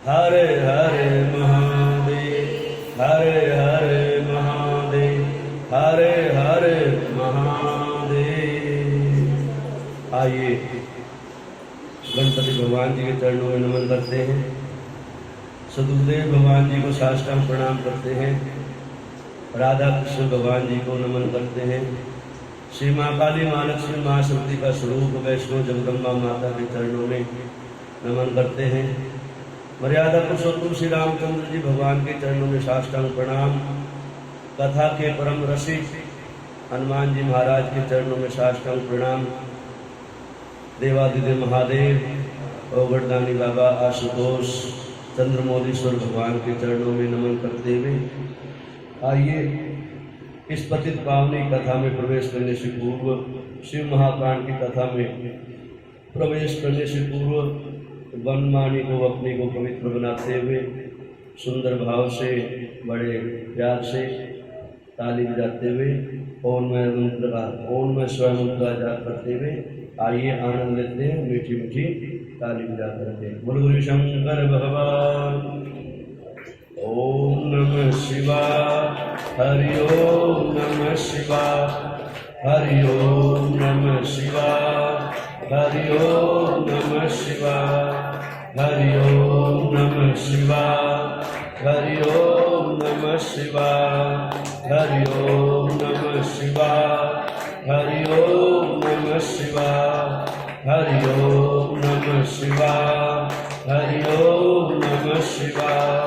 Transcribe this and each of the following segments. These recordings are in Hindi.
हरे हरे महादेव, हरे हरे महादेव, हरे हरे महादेव। आइए गणपति भगवान जी के चरणों में नमन करते हैं। सदगुरुदेव भगवान जी को साष्टांग प्रणाम करते हैं। राधा कृष्ण भगवान जी को नमन करते हैं। श्री माँ काली, माँ लक्ष्मी, माँ शक्ति का स्वरूप वैष्णो जगदम्बा माता के चरणों में नमन करते हैं। मर्यादा पुरुषोत्तम श्री रामचंद्र जी भगवान के चरणों में साष्टांग प्रणाम। कथा के परम रसिक हनुमान जी महाराज के चरणों में साष्टांग प्रणाम। देवादिदेव महादेव और वरदानी बाबा आशुतोष चंद्रमौलीश्वर भगवान के चरणों में नमन करते हुए आइए इस पतित पावनी कथा में प्रवेश करने से पूर्व, शिव महाकांड की कथा में प्रवेश करने से पूर्व वनमानी को अपने को पवित्र बनाते हुए सुंदर भाव से, बड़े प्यार से ताली बजाते हुए ओममय मंत्र का ओममय स्वयं मंत्र जाप करते हुए आइए आनंद लेते हैं। मीठी मीठी ताली बजा करते हैं। बोलो गुरु शंकर भगवान। ओम नमः शिवाय, हरि ओम नमः शिवाय, हरि ओम नमः शिवाय, हरि ओम नमः शिवाय, हरि ओम नमः शिवाय, हरि ओम नमः शिवाय, हरि ओम नमः शिवाय, हरि ओम नमः शिवाय, हरि ओम नमः शिवाय, हरि ओम नमः शिवाय,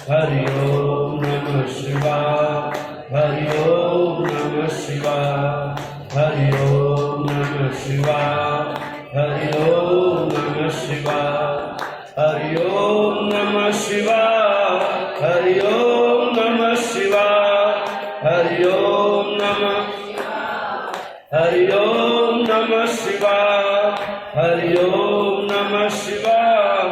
हरि ओम नमः शिवाय, हरि ओम नमः शिवाय, हरि ओम नमः शिवाय, हरि ओम नमः शिवाय, हरि ओम नमः शिवाय, हरि ओम नमः शिवाय, हरि ओम नमः, हरि ओम नमः शिवाय, हरि ओम नमः शिवाय,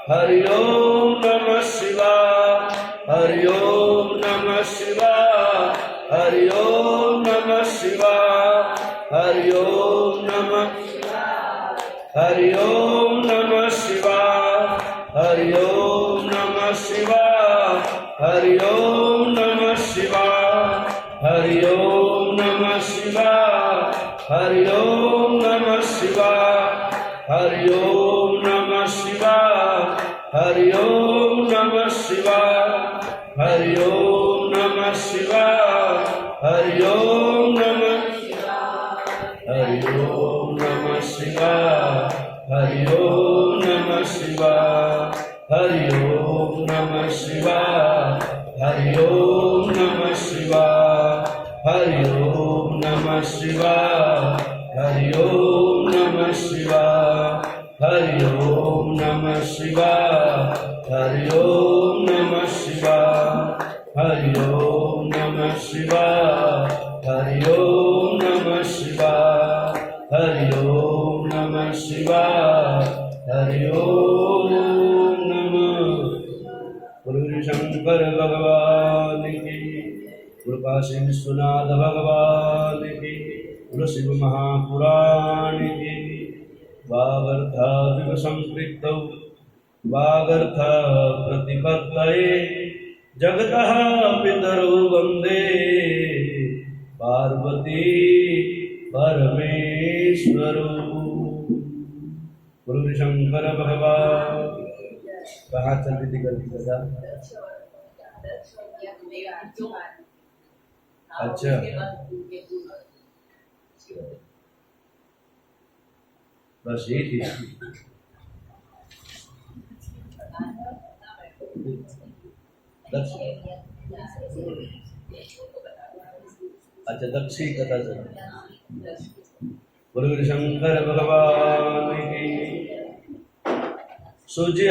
हरि ओम नमः शिवाय, हरि ओम नमः शिवाय, हरि ओम नमः शिवाय, हरि ओम नमः, हरि ओम नमः शिवाय, हरि ओम नमः शिवाय, हरि ओम नमः शिवाय, हरि ओम नमः शिवाय, हरि ओम नमः शिवाय, हरि ओम नमः शिवाय, हरि ओम नमः शिवाय, हरि ओम नमः शिवाय, हरि ओम नमः, हरि ओम नमः शिवाय, हरि ओम नमः शिवाय, हरि ओम नमः शिवाय, हरि ओम नमः शिवाय, हरि ओम नमः शिवाय, हरि ओम नमः शिवाय, हरि ओम नमः शिवाय, हरि ओम नमः शिवाय, हरि ओम नमः शिवाय, हरि ओम नमः शिवाय, हरि ओम नमः शिवाय, हरि ओम नमः। गुरु शंकर भगवान की, गुरु काशी विश्वनाथ भगवान की, गुरु शिव महापुराण की। वागर्थ संपृक्तौ वागर्थ प्रतिपत्तये जगतः पितरौ वंदे पार्वती परमेश्वरौ। गुरु शंकर भगवान। कहाँ चल रही थी कथा? अच्छा, बस यही थी। अच्छा, दक्षी कथा चल। गुरु शंकर भगवान की। सूर्य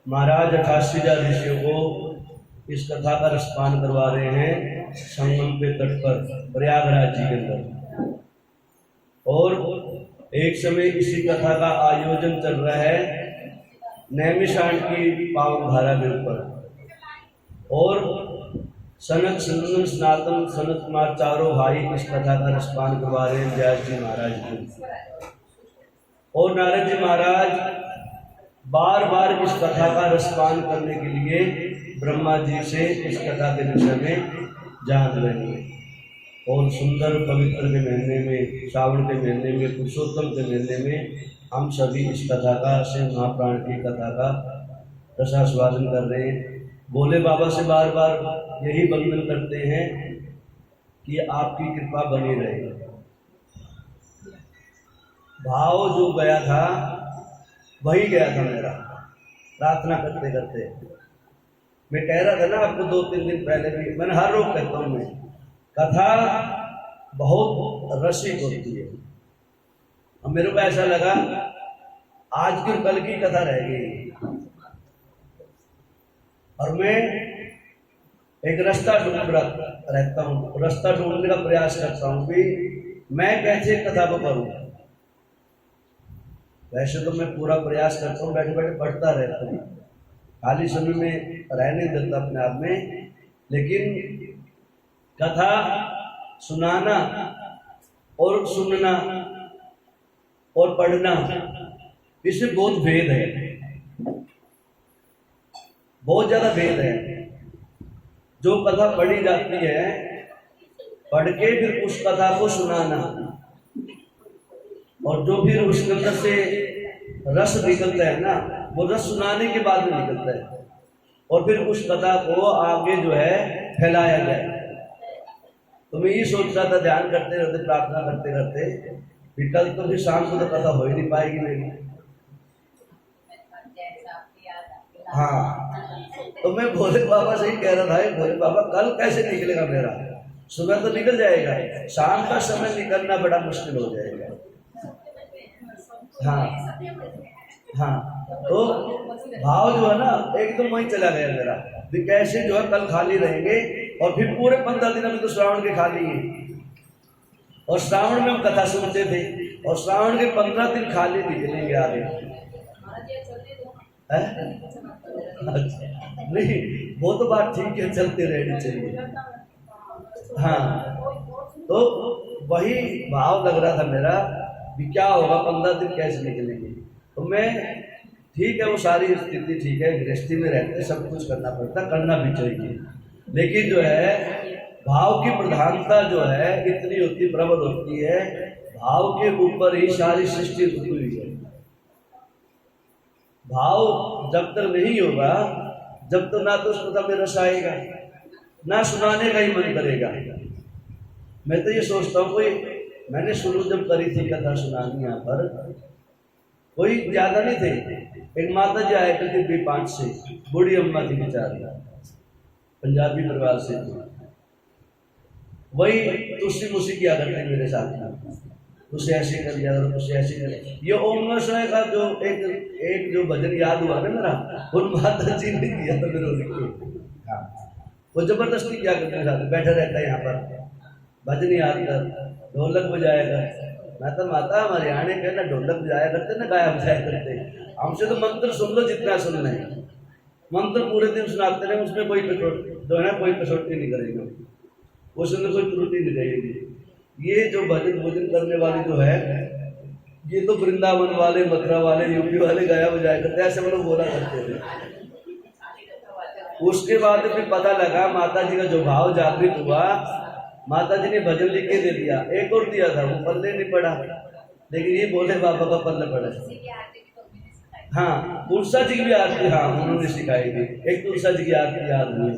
महाराज 88,000 ऋषियों को इस कथा का रसपान करवा रहे हैं संगम के तट पर, प्रयागराज जी के अंदर। और एक समय इसी कथा का आयोजन चल रहा है नैमिषारण्य की पावन धारा के ऊपर। और सनक, सनंदन, सनातन, सनत कुमार चारों भाई इस कथा का रसपान करवा रहे हैं व्यास जी महाराज को। और नारद जी महाराज बार बार इस कथा का रसपान करने के लिए ब्रह्मा जी से इस कथा के विषय में जान रहे हैं। और सुंदर पवित्र के महीने में, श्रावण के महीने में, पुरुषोत्तम के महीने में हम सभी इस कथा का, शिव महाप्राण की कथा का रसास्वादन कर रहे हैं। भोले बाबा से बार बार यही वंदन करते हैं कि आपकी कृपा बनी रहे। भाव जो गया था वही गया था मेरा, प्रार्थना करते करते। मैं कह रहा था ना आपको 2-3 दिन पहले भी, मैंने हर रोज कहता हूँ, मैं कथा बहुत रसिक होती है। अब मेरे को ऐसा लगा आज की कल की कथा रह गई, और मैं एक रास्ता ढूंढ रहता हूँ, रास्ता ढूंढने का प्रयास करता हूँ कि मैं कैसे कथा को करूँ। वैसे तो मैं पूरा प्रयास करता हूँ, बैठे बैठे पढ़ता रहता हूँ, खाली समय में रहने देता अपने आप में, लेकिन कथा सुनाना और सुनना और पढ़ना, इसमें बहुत भेद है, बहुत ज्यादा भेद है। जो कथा पढ़ी जाती है, पढ़ के फिर उस कथा को सुनाना, और जो फिर उसके अंदर से रस निकलता है ना, वो रस सुनाने के बाद में निकलता है, और फिर उस कथा को आगे जो है फैलाया जाए। तो मैं ये सोच रहा था, ध्यान करते रहते, प्रार्थना करते करते, फिर कल तो फिर शाम को तो कथा हो ही नहीं पाएगी मेरी। हाँ, तो मैं भोले बाबा से ही कह रहा था, भोले बाबा कल कैसे निकलेगा मेरा? सुबह तो निकल जाएगा, शाम का समय निकलना बड़ा मुश्किल हो जाएगा। हाँ हाँ, तो भाव जो है ना एकदम वहीं चला गया मेरा, भी कैसे जो है कल खाली रहेंगे, और फिर पूरे 15 दिन में तो श्रावण के खाली है, और श्रावण में हम कथा सुनते थे, और श्रावण के 15 दिन खाली निकलेंगे आगे। नहीं, वो तो बात ठीक है, चलते रहनी चाहिए। हाँ, तो वही भाव लग रहा था मेरा भी क्या होगा, 15 दिन कैसे निकलेंगे। तो मैं, ठीक है वो सारी स्थिति ठीक है, गृहस्थी में रहते सब कुछ करना पड़ता, करना भी चाहिए, लेकिन जो है भाव की प्रधानता जो है इतनी होती, प्रबल होती है, भाव के ऊपर ही सारी सृष्टि रुकी हुई है। भाव जब तक नहीं होगा, जब तक ना तो उस कथा में रस आएगा, ना सुनाने का ही मन करेगा। मैं तो ये सोचता हूँ, कोई मैंने शुरू जब करी थी कथा सुनानी, यहाँ पर कोई ज्यादा नहीं थे, एक माता जी आया करती थी 5 से, बूढ़ी अम्मा थी बेचारी, पंजाबी परिवार से थी, वही तुसी मुसी किया करते मेरे साथ में, तुझसे ऐसे कर दिया करो, तुझसे ऐसे कर। ये ओम नमः शिवाय का जो एक जो भजन याद हुआ ना मेरा, उन माता जी ने किया था मेरे को। हाँ, वो जबरदस्ती किया करते साथ, बैठा रहता है यहाँ पर, भजन याद कर, ढोलक बजाया कर। मैं तो माता हमारे आने के ना ढोलक बजाया करते ना गाया बजाया करते, हमसे तो मंत्र सुन लो जितना सुनना है, मंत्र पूरे दिन सुनाते रहे, उसमें कोई जो है कोई कसौटी नहीं करेगा, उसमें कोई त्रुटि नहीं रहेगी। ये जो भजन करने वाली जो है, ये तो वृंदावन वाले, मथुरा वाले, यूपी वाले गाया बजाया करते, ऐसे हम लोग बोला करते थे। उसके बाद फिर पता लगा माता जी का जो भाव जागृत हुआ, माता जी ने भजन लिख के दे दिया, एक और दिया था, वो पल्ले नहीं पड़ा, लेकिन ये भोले बाबा का पल्ले पड़ा। हाँ, तुलसा जी की भी आरती, हाँ उन्होंने सिखाई थी, एक तुलसा जी की आरती याद हुई,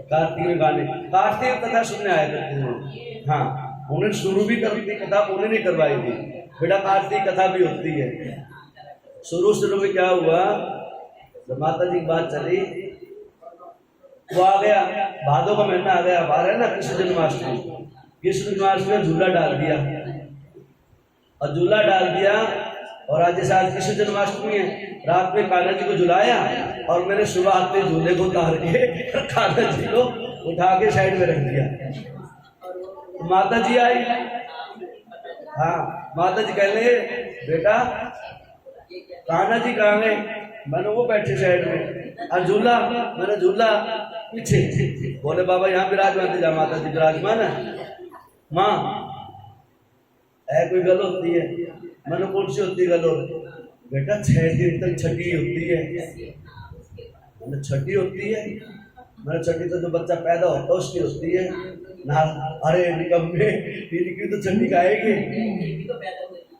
कार्तिक में गाने, कार्तिक कथा सुनने आया करते हैं। हाँ, उन्होंने शुरू भी करी थी कथा, उन्होंने करवाई थी, बेटा कार्तिक कथा भी होती है। शुरू में क्या हुआ, जब माता जी की बात चली, वो आ गया, भादों का महीना आ गया, बाहर है ना कृष्ण जन्माष्टमी, कृष्ण जन्माष्टमी में झूला डाल दिया, और झूला डाल दिया, और आज जैसे आज कृष्ण जन्माष्टमी है, रात में कान्हा जी को झुलाया, और मैंने सुबह आते झूले को उतार के कान्हा जी को उठा के साइड में रख दिया। तो माता जी आई, हाँ माता जी कह रहे बेटा कान्हा जी कहाँ गए? मैंने वो बैठे साइड में, और झूला, मैंने झूला पीछे। बोले बाबा यहाँ विराजमान थे, जहाँ माता जी विराजमान है, माँ है कोई गल होती है? मैंने कौन सी होती गल? बेटा 6 दिन तक छठी होती है। मैंने छठी होती है, मैंने छठी तो जो बच्चा पैदा होता है उसकी होती है ना। अरे निकम्मे, इनकी तो छठी खाएगी।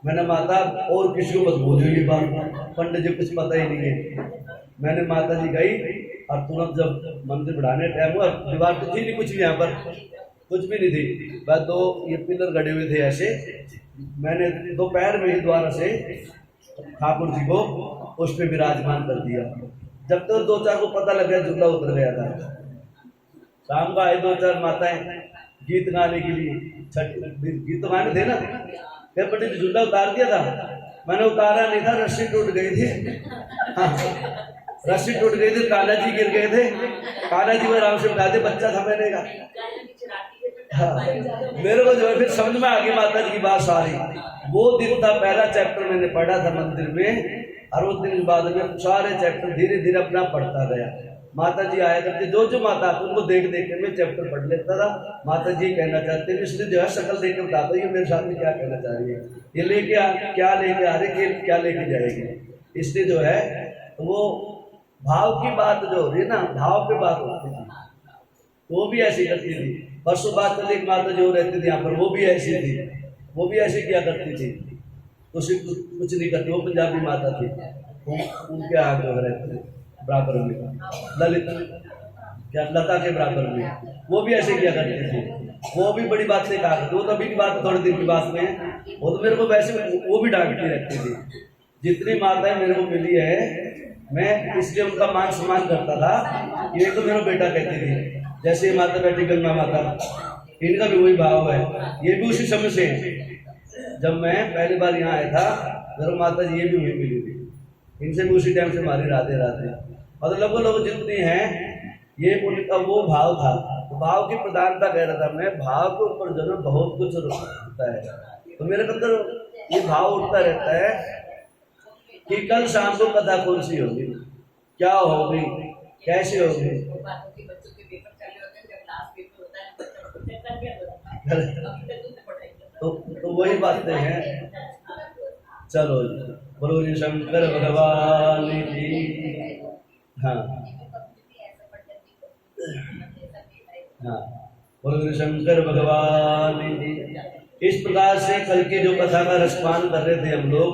मैंने माता और किसी को मत बोलो ये बात, पंडित जी कुछ पता ही नहीं है। मैंने माता जी गई और तुरंत जब मंदिर बढ़ाने टाइम हुआ, दीवार तो थी नहीं कुछ भी, यहाँ पर कुछ भी नहीं थी, बस 2 ये पिलर गड़े हुए थे ऐसे। मैंने दोपहर में ही द्वारा से ठाकुर जी को उस पर विराजमान कर दिया। जब तक 2-4 को पता लग गया झूला उतर गया था। शाम को आए 2-4 माताएं गीत गाने के लिए, गीत तो गाने थे ना, फिर पंडित झूला उतार दिया था। मैंने उतारा नहीं था, रस्सी टूट गई थी। हाँ, रस्सी टूट गई थी, कान्हा जी गिर गए थे। कान्हा जी को आराम से उठा दे, बच्चा था मैंने का। हाँ, मेरे को जो है फिर समझ में आ गई माता जी की बात सारी। वो दिन था, पहला चैप्टर मैंने पढ़ा था मंदिर में, और उस दिन बाद में सारे चैप्टर धीरे धीरे अपना पढ़ता गया। माता जी आया करते, जो माता उनको देख देख के मैं चैप्टर पढ़ लेता था। माता जी कहना चाहते हैं, इसलिए जो है शक्ल देख के बता दो ये मेरे साथ में क्या कहना चाह रही है, ये लेके क्या लेके आ रही है, क्या लेके जाएगी। इसलिए जो है वो भाव की बात जो हो रही है ना, भाव पे बात होती थी, वो भी ऐसी करती थी। परसों बात चली एक माता जो रहती थी यहाँ पर, वो भी ऐसी थी, वो भी ऐसे किया करती थी, उसे कुछ नहीं करती। वो पंजाबी माता थी, उनके आगे रहते थे बराबर में, ललित क्या लता के बराबर में, वो भी ऐसे किया करती थी। वो भी बड़ी बात से कहा करती, वो तो अभी की बात, थोड़े दिन की बात में है। वो तो मेरे को वैसे वो भी डांटती रहती थी। जितनी माताएं मेरे को मिली है, मैं इसलिए उनका मान सम्मान करता था। ये तो मेरा बेटा कहती थी, जैसे ये माता बैठी गंगा माता, इनका भी वही भाव है। ये भी उसी समय से, जब मैं पहली बार यहाँ आया था, मेरे माता जी ये भी वही मिली थी, इनसे भी उसी टाइम से हमारी राधे राधे। और लोग जितने हैं, ये उनका वो भाव था। तो भाव की प्रधानता कह रहा था मैं, भाव के ऊपर जो है बहुत कुछ होता है। तो मेरे अंदर ये भाव उठता रहता है कि कल शाम को कथा कौन सी होगी, क्या होगी, कैसे होगी। तो वही बातें हैं। चलो बोलो जी शंकर भगवान की। हाँ हाँ, बोलो शंकर भगवान की। इस प्रकार से कल की जो कथा का रसपान कर रहे थे हम लोग।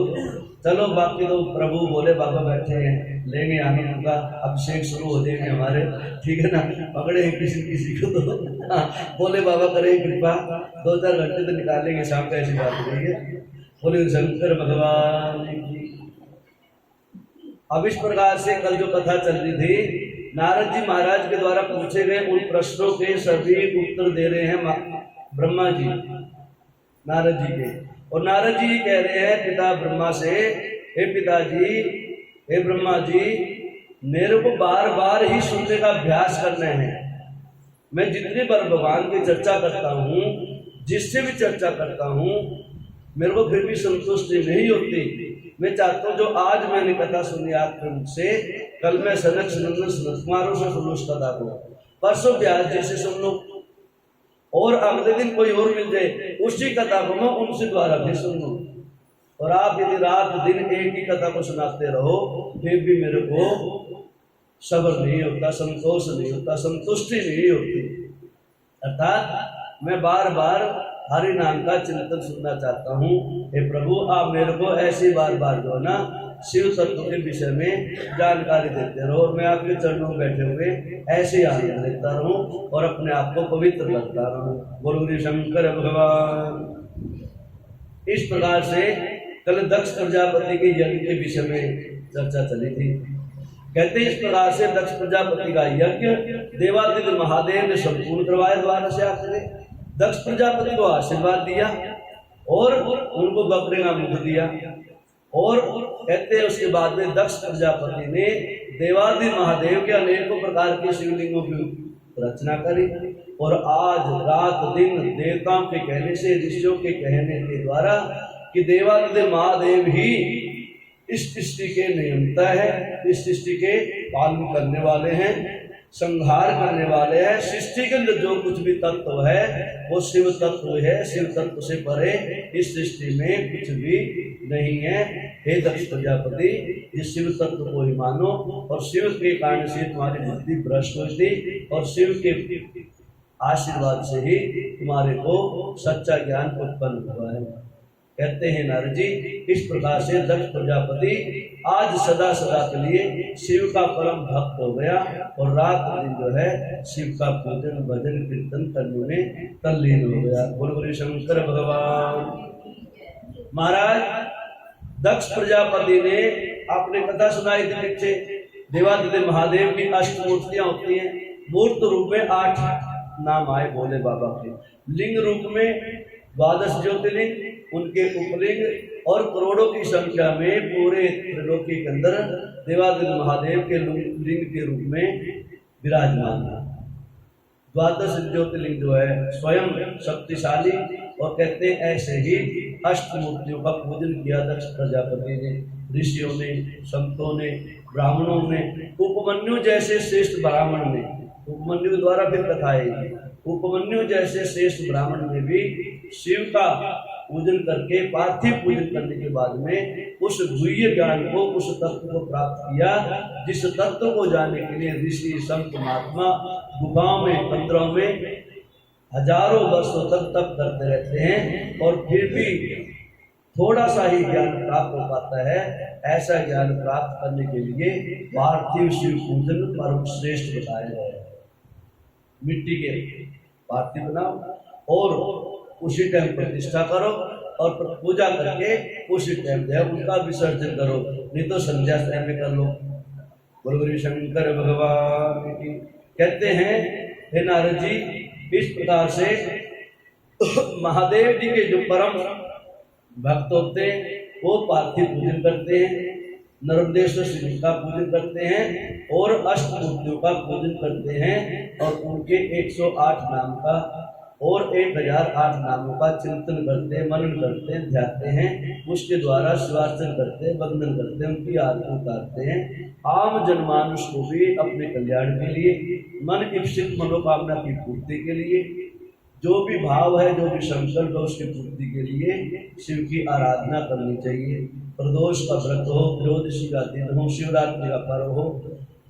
चलो बाकी तो प्रभु बोले बाबा बैठे हैं, लेंगे आनंद का अभिषेक शुरू हो जाएंगे हमारे, ठीक है ना। पकड़े हैं किसी को तो बोले बाबा करें कृपा, 2-4 घंटे तो निकालेंगे शाम का, ऐसी बात नहीं है। बोले शंकर भगवान की। अब इस प्रकार से कल जो कथा चल रही थी, नारद जी महाराज के द्वारा पूछे गए उन प्रश्नों के सभी उत्तर दे रहे हैं ब्रह्मा जी, नारद जी के। और नारद जी कह रहे हैं पिता ब्रह्मा से, हे पिताजी, हे ब्रह्मा जी, मेरे को बार बार ही सुनने का अभ्यास करना है। मैं जितनी बार भगवान की चर्चा करता हूँ, जिससे भी चर्चा करता हूँ, मेरे को फिर भी संतुष्टि नहीं होती। मैं चाहता हूँ जो आज मैंने कथा सुनी आपके मुख से, कल मैं सनक सनंदन कुमारों से सुनो उस कथा को, परसों व्यास जी से सुन लो, और अगले दिन कोई और मिल जाए उसी कथा को मैं उनसे द्वारा भी सुन लूं। और आप यदि रात दिन एक ही कथा को सुनाते रहो, फिर भी मेरे को सब्र नहीं होता, संतोष नहीं होता, संतुष्टि नहीं होती। अर्थात मैं बार बार हरि नाम का चिंतन सुनना चाहता हूँ। हे प्रभु, आप मेरे को ऐसी बार बार जो है ना शिव तत्व के विषय में जानकारी देते रहो, और मैं आपके चरणों में बैठे हुए ऐसे आनंद लेता रहूं और अपने आप को पवित्र लगता रहूं। बोलो शंकर भगवान। इस प्रकार से कल दक्ष प्रजापति के यज्ञ के विषय में चर्चा चली थी। कहते इस प्रकार से दक्ष प्रजापति का यज्ञ देवादित्य महादेव ने संपूर्ण करवाया द्वारा से आकर। दक्ष प्रजापति को आशीर्वाद दिया और उनको बकरे का मुख दिया, और कहते हैं उसके बाद में दक्ष प्रजापति ने देवादिदेव महादेव के अनेकों प्रकार के शिवलिंगों की रचना करी। और आज रात दिन देवताओं के कहने से, ऋषियों के कहने के द्वारा कि देवादिदेव महादेव ही इस सृष्टि के नियंता है, इस सृष्टि के पालन करने वाले हैं, संहार करने वाले हैं। सृष्टि के अंदर जो कुछ भी तत्व है वो शिव तत्व है, शिव तत्व से परे इस सृष्टि में कुछ भी नहीं है। हे दक्ष प्रजापति, इस शिव तत्व को ही मानो, और शिव के कारण से तुम्हारी बुद्धि भ्रष्ट हुई थी, और शिव के आशीर्वाद से ही तुम्हारे को सच्चा ज्ञान उत्पन्न हुआ है। कहते हैं नारद जी, इस प्रकार से दक्ष प्रजापति आज सदा सदा के लिए शिव का परम भक्त हो गया, और रात दिन जो है शिव का पूजन भजन कीर्तन करने में तल्लीन हो गया। बोल बोले शंकर भगवान। महाराज दक्ष प्रजापति ने आपने कथा सुनाई थी पीछे, देवादिदेव महादेव की अष्ट मूर्तियां होती हैं। मूर्त रूप में 8 नाम आए भोले बाबा के, लिंग रूप में 12 ज्योतिर्लिंग, उनके उपलिंग, और करोड़ों की संख्या में पूरे त्रिलोकी के अंदर देवादिदेव महादेव के लिंग के रूप में विराजमान है। 12 ज्योतिर्लिंग जो है स्वयं शक्तिशाली, और कहते हैं ऐसे ही अष्ट मूर्तियों का पूजन किया दक्ष प्रजापति ने, ऋषियों ने, संतों ने, ब्राह्मणों ने, उपमन्यु जैसे श्रेष्ठ ब्राह्मण ने, उपमन्यु द्वारा फिर कथाएं, उपमन्यु जैसे श्रेष्ठ ब्राह्मण ने भी शिव का पूजन करके पार्थिव पूजन करने के बाद में उस गुह्य ज्ञान को, उस तत्व को प्राप्त किया, जिस तत्व को जानने के लिए ऋषि संत महात्मा गुफाओं में, मंदिरों में हजारों वर्षों तक तप करते रहते हैं, और फिर भी थोड़ा सा ही ज्ञान प्राप्त हो पाता है। ऐसा ज्ञान प्राप्त करने के लिए पार्थिव शिव पूजन परम श्रेष्ठ बताया गया है। मिट्टी के पार्थिव बनाओ और उसी टाइम प्रतिष्ठा करो, और पूजा करके उसी टाइम जो है उनका विसर्जन करो, नहीं तो संध्या समय में कर लो। बोलो शंकर भगवान की। कहते हैं हे नारद जी, इस प्रकार से महादेव जी के जो परम भक्त होते हैं वो पार्थिव पूजन करते हैं, नर्मदेश्वर शिव का पूजन करते हैं, और अष्ट मूर्तियों का पूजन करते हैं, और उनके 108 नाम का और 1008 नामों का चिंतन करते हैं, मनन करते हैं, ध्याते हैं, उसके द्वारा शिवार्चन करते हैं, वंदन करते हैं, उनकी आरती उतारते हैं। आम जनमानुष को भी अपने कल्याण के लिए, मन इप्सित मनोकामना की पूर्ति के लिए, जो भी भाव है, जो भी संकल्प है, उसकी पूर्ति के लिए शिव की आराधना करनी चाहिए। प्रदोष का व्रत हो, त्रयोदशी का दिन हो, शिवरात्रि का पर्व हो,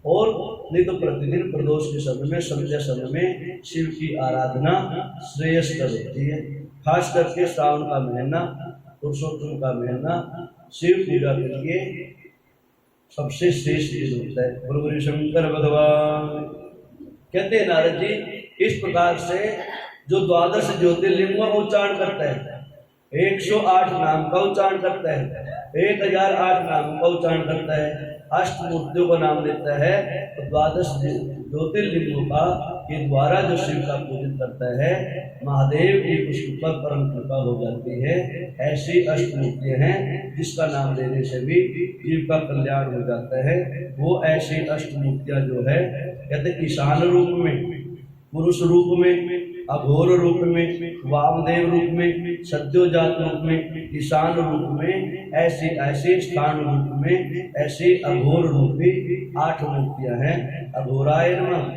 और नहीं तो प्रतिदिन प्रदोष के समय में, संध्या समय में शिव की आराधना श्रेयस्कर होती है। खास करके श्रावण का महीना, पुरुषोत्तम का महीना शिव पूजा के लिए सबसे श्रेष्ठ दिन होता है। गुरु शंकर भगवान। कहते हैं नारद जी, इस प्रकार से जो 12 ज्योतिर्लिंग का उच्चारण करता है, 108 नाम का उच्चारण करता है, 1008 नाम का उच्चारण करता है, अष्ट मूर्तियों का नाम लेता है, तो 12 ज्योतिर्लिंगों का के द्वारा जो शिव का पूजन करता है, महादेव की उसके ऊपर परम कृपा हो जाती है। ऐसी अष्ट मूर्तियां हैं जिसका नाम लेने से भी जीव का कल्याण हो जाता है। वो ऐसी अष्ट मूर्तियां जो है, कहते ईशान रूप में, पुरुष रूप में, अघोर रूप में, वामदेव रूप में, सद्योजात रूप में, ईशान रूप में, ऐसे ऐसे स्थान रूप में, ऐसे अघोर रूपी 8 मूर्तियां हैं। अघोराय नमः,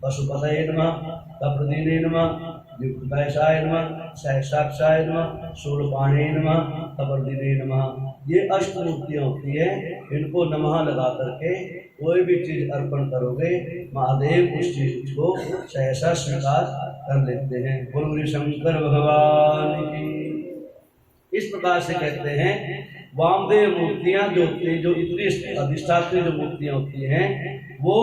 पशुपतये नमः, कप्रदीने नमः, युक्तैषाय नमः, सहस्राक्षाय नमः, शूलपाणे नमः, कप्रदीने नमः। ये अष्ट मूर्तियां होती है। इनको नमः लगा करके कोई भी चीज अर्पण करोगे, महादेव उस चीज को सहसा स्वीकार कर लेते हैं। बोलो शंकर भगवान की। इस प्रकार से कहते हैं वामदेव मूर्तियां जो इतनी अधिष्ठात्री जो मूर्तियां होती हैं, वो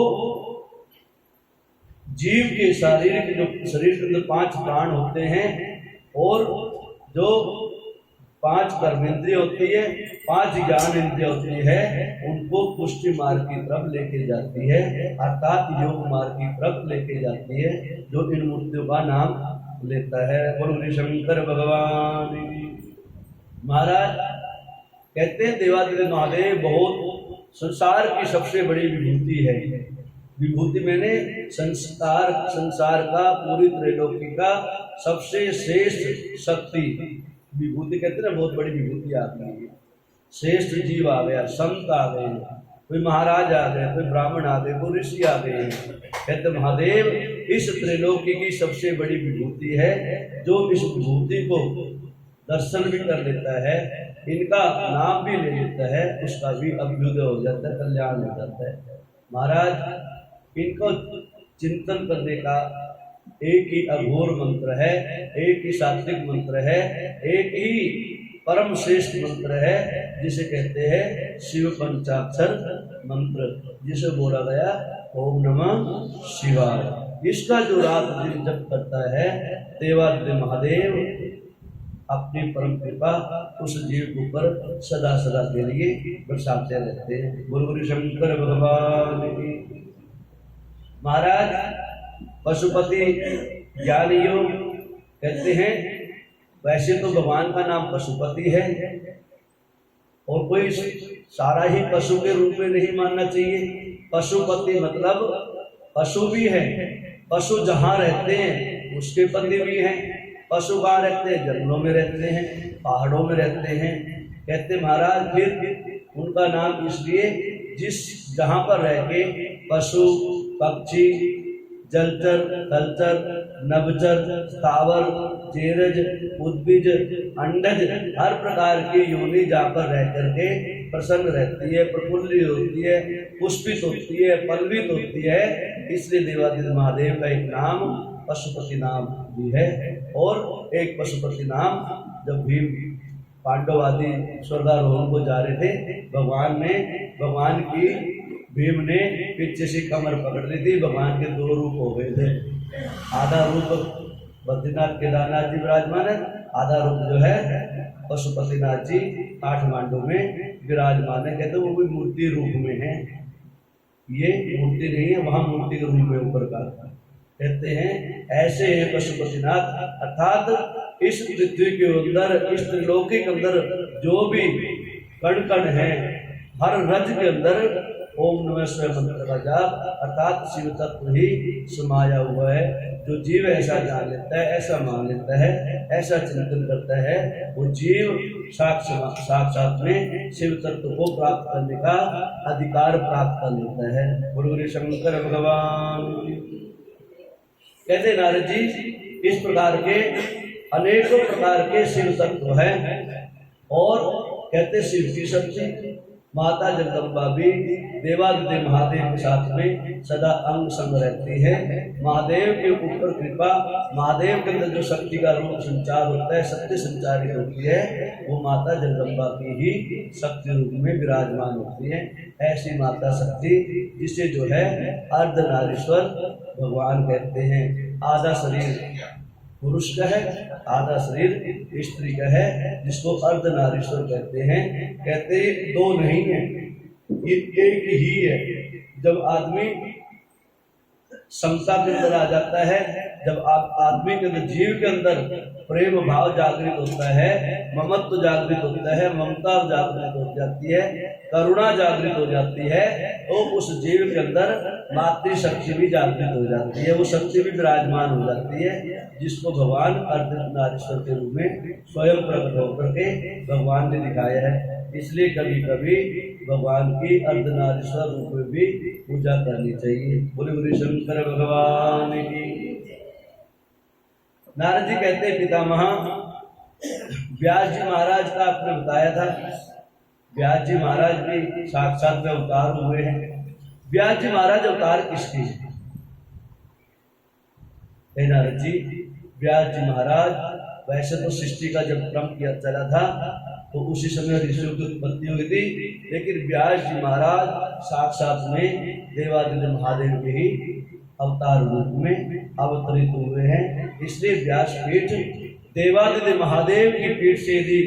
जीव के शारीरिक जो शरीर के अंदर 5 प्राण होते हैं, और जो 5 कर्मेंद्रिय होती है, 5 ज्ञान इंद्रिय होती है, उनको पुष्टि मार्ग की तरफ लेके जाती है, अर्थात योग मार्ग की तरफ लेके जाती है, जो इन मूर्तियों का नाम लेता है। बोलो शंकर भगवान। महाराज कहते हैं देवादिदेव महादेव बहुत संसार की सबसे बड़ी विभूति है। विभूति मैंने संसार का, पूरी त्रैलोकी का सबसे श्रेष्ठ शक्ति विभूति कहते हैं। बहुत बड़ी विभूति आ गई, श्रेष्ठ जीव आ गया, संत आ गए, कोई महाराज आ गए, कोई ब्राह्मण आ गए, कोई ऋषि आ गए। कहते महादेव इस त्रैलोकी की सबसे बड़ी विभूति है। जो इस विभूति को दर्शन भी कर लेता है, इनका नाम भी ले लेता है, उसका भी अभ्युदय हो जाता है, कल्याण हो जाता है। महाराज इनको चिंतन करने का एक ही अघोर मंत्र है, एक ही सात्विक मंत्र है, एक ही परम श्रेष्ठ मंत्र है, जिसे कहते हैं शिव पंचाक्षर मंत्र, जिसे बोला गया ओम नमः शिवाय। इसका जो रात दिन जप करता है, देवादिदेव महादेव अपनी परम कृपा उस जीव के ऊपर सदा सदा के लिए बरसाते रहते हैं। गुरु शंकर भगवान की। महाराज पशुपति ज्ञान योग कहते हैं, वैसे तो भगवान का नाम पशुपति है और कोई सारा ही पशु के रूप में नहीं मानना चाहिए। पशुपति मतलब पशु भी है, पशु जहाँ रहते हैं उसके पति भी हैं। पशु कहाँ रहते हैं? जंगलों में रहते हैं, पहाड़ों में रहते हैं। कहते महाराज फिर उनका नाम इसलिए जिस जहाँ पर रह के पशु पक्षी जलचर थलचर नभचर स्थावर चेरज उद्भिज अंडज हर प्रकार की योनि जहाँ पर रह करके प्रसन्न रहती है, प्रफुल्लित होती है, पुष्पित होती है, पल्लवित होती है, इसलिए देवादिदेव महादेव का एक नाम पशुपति नाम भी है। और एक पशुपति नाम जब भीम पांडव आदि स्वर्गारोहण को जा रहे थे, भगवान की भीम ने पीछे से कमर पकड़ ली थी। भगवान के दो रूप हो गए थे, आधा रूप बद्रीनाथ केदारनाथ जी विराजमान है, आधा रूप जो है पशुपतिनाथ जी काठमांडू में विराजमान है। कहते वो भी मूर्ति रूप में है, ये मूर्ति नहीं है, वहां मूर्ति के रूप में ऊपर का। कहते हैं ऐसे है पशुपतिनाथ, अर्थात इस पृथ्वी के अंदर, इस त्रिलोकी के अंदर जो भी कण कण है, हर रज के अंदर ओम नमः शिवाय मंत्र का जाप, अर्थात शिव तत्व ही समाया हुआ है। जो जीव ऐसा जान लेता है, ऐसा मान लेता है, ऐसा चिंतन करता है, वो जीव साक्षात में शिव तत्व को प्राप्त करने का अधिकार प्राप्त कर लेता है। गुरु शंकर भगवान। कहते नारद जी इस प्रकार के अनेकों प्रकार के शिव तत्व हैं। और कहते शिव की शक्ति माता जगदम्बा भी देवादिदेव महादेव के साथ में सदा अंग संग रहती है। महादेव के ऊपर कृपा, महादेव के अंदर जो शक्ति का रूप संचार होता है, शक्ति संचारित होती है, वो माता जगदम्बा की ही शक्ति रूप में विराजमान होती है। ऐसी माता शक्ति जिसे जो है अर्धनारीश्वर भगवान कहते हैं। आधा शरीर पुरुष का है, आधा शरीर स्त्री का है, जिसको अर्धनारीश्वर कहते हैं। कहते दो नहीं है, ये एक ही है। जब आदमी समता के अंदर आ जाता है, जब आदमी के अंदर, जीव के अंदर प्रेम भाव जागृत होता है, ममत्व जागृत होता है, ममता जागृत हो जाती है, करुणा जागृत हो जाती है, तो उस जीव के अंदर मातृशक्ति भी जागृत हो जाती है, वो शक्ति भी विराजमान हो जाती है, जिसको भगवान अर्धनारीश्वर के रूप में स्वयं प्रकट होकर के भगवान ने दिखाया है। इसलिए कभी कभी भगवान की अर्धनारीश्वर रूप में भी पूजा करनी चाहिए। बोले बोले शंकर भगवान की। नारद जी कहते हैं पितामह व्यास जी महाराज का आपने बताया था, व्यास जी महाराज भी साक्षात में अवतार हुए हैं। व्यास जी महाराज अवतार किसके हैं? नारद जी, व्यास जी महाराज वैसे तो सृष्टि का जब क्रम किया चला था तो उसी समय ऋषियों की उत्पत्ति हुई थी, लेकिन व्यास जी महाराज साक्षात में देवादिदेव महादेव के ही अवतार रूप में अवतरित हुए हैं। इसलिए व्यासपीठ देवादिदेव महादेव की पीठ से यदि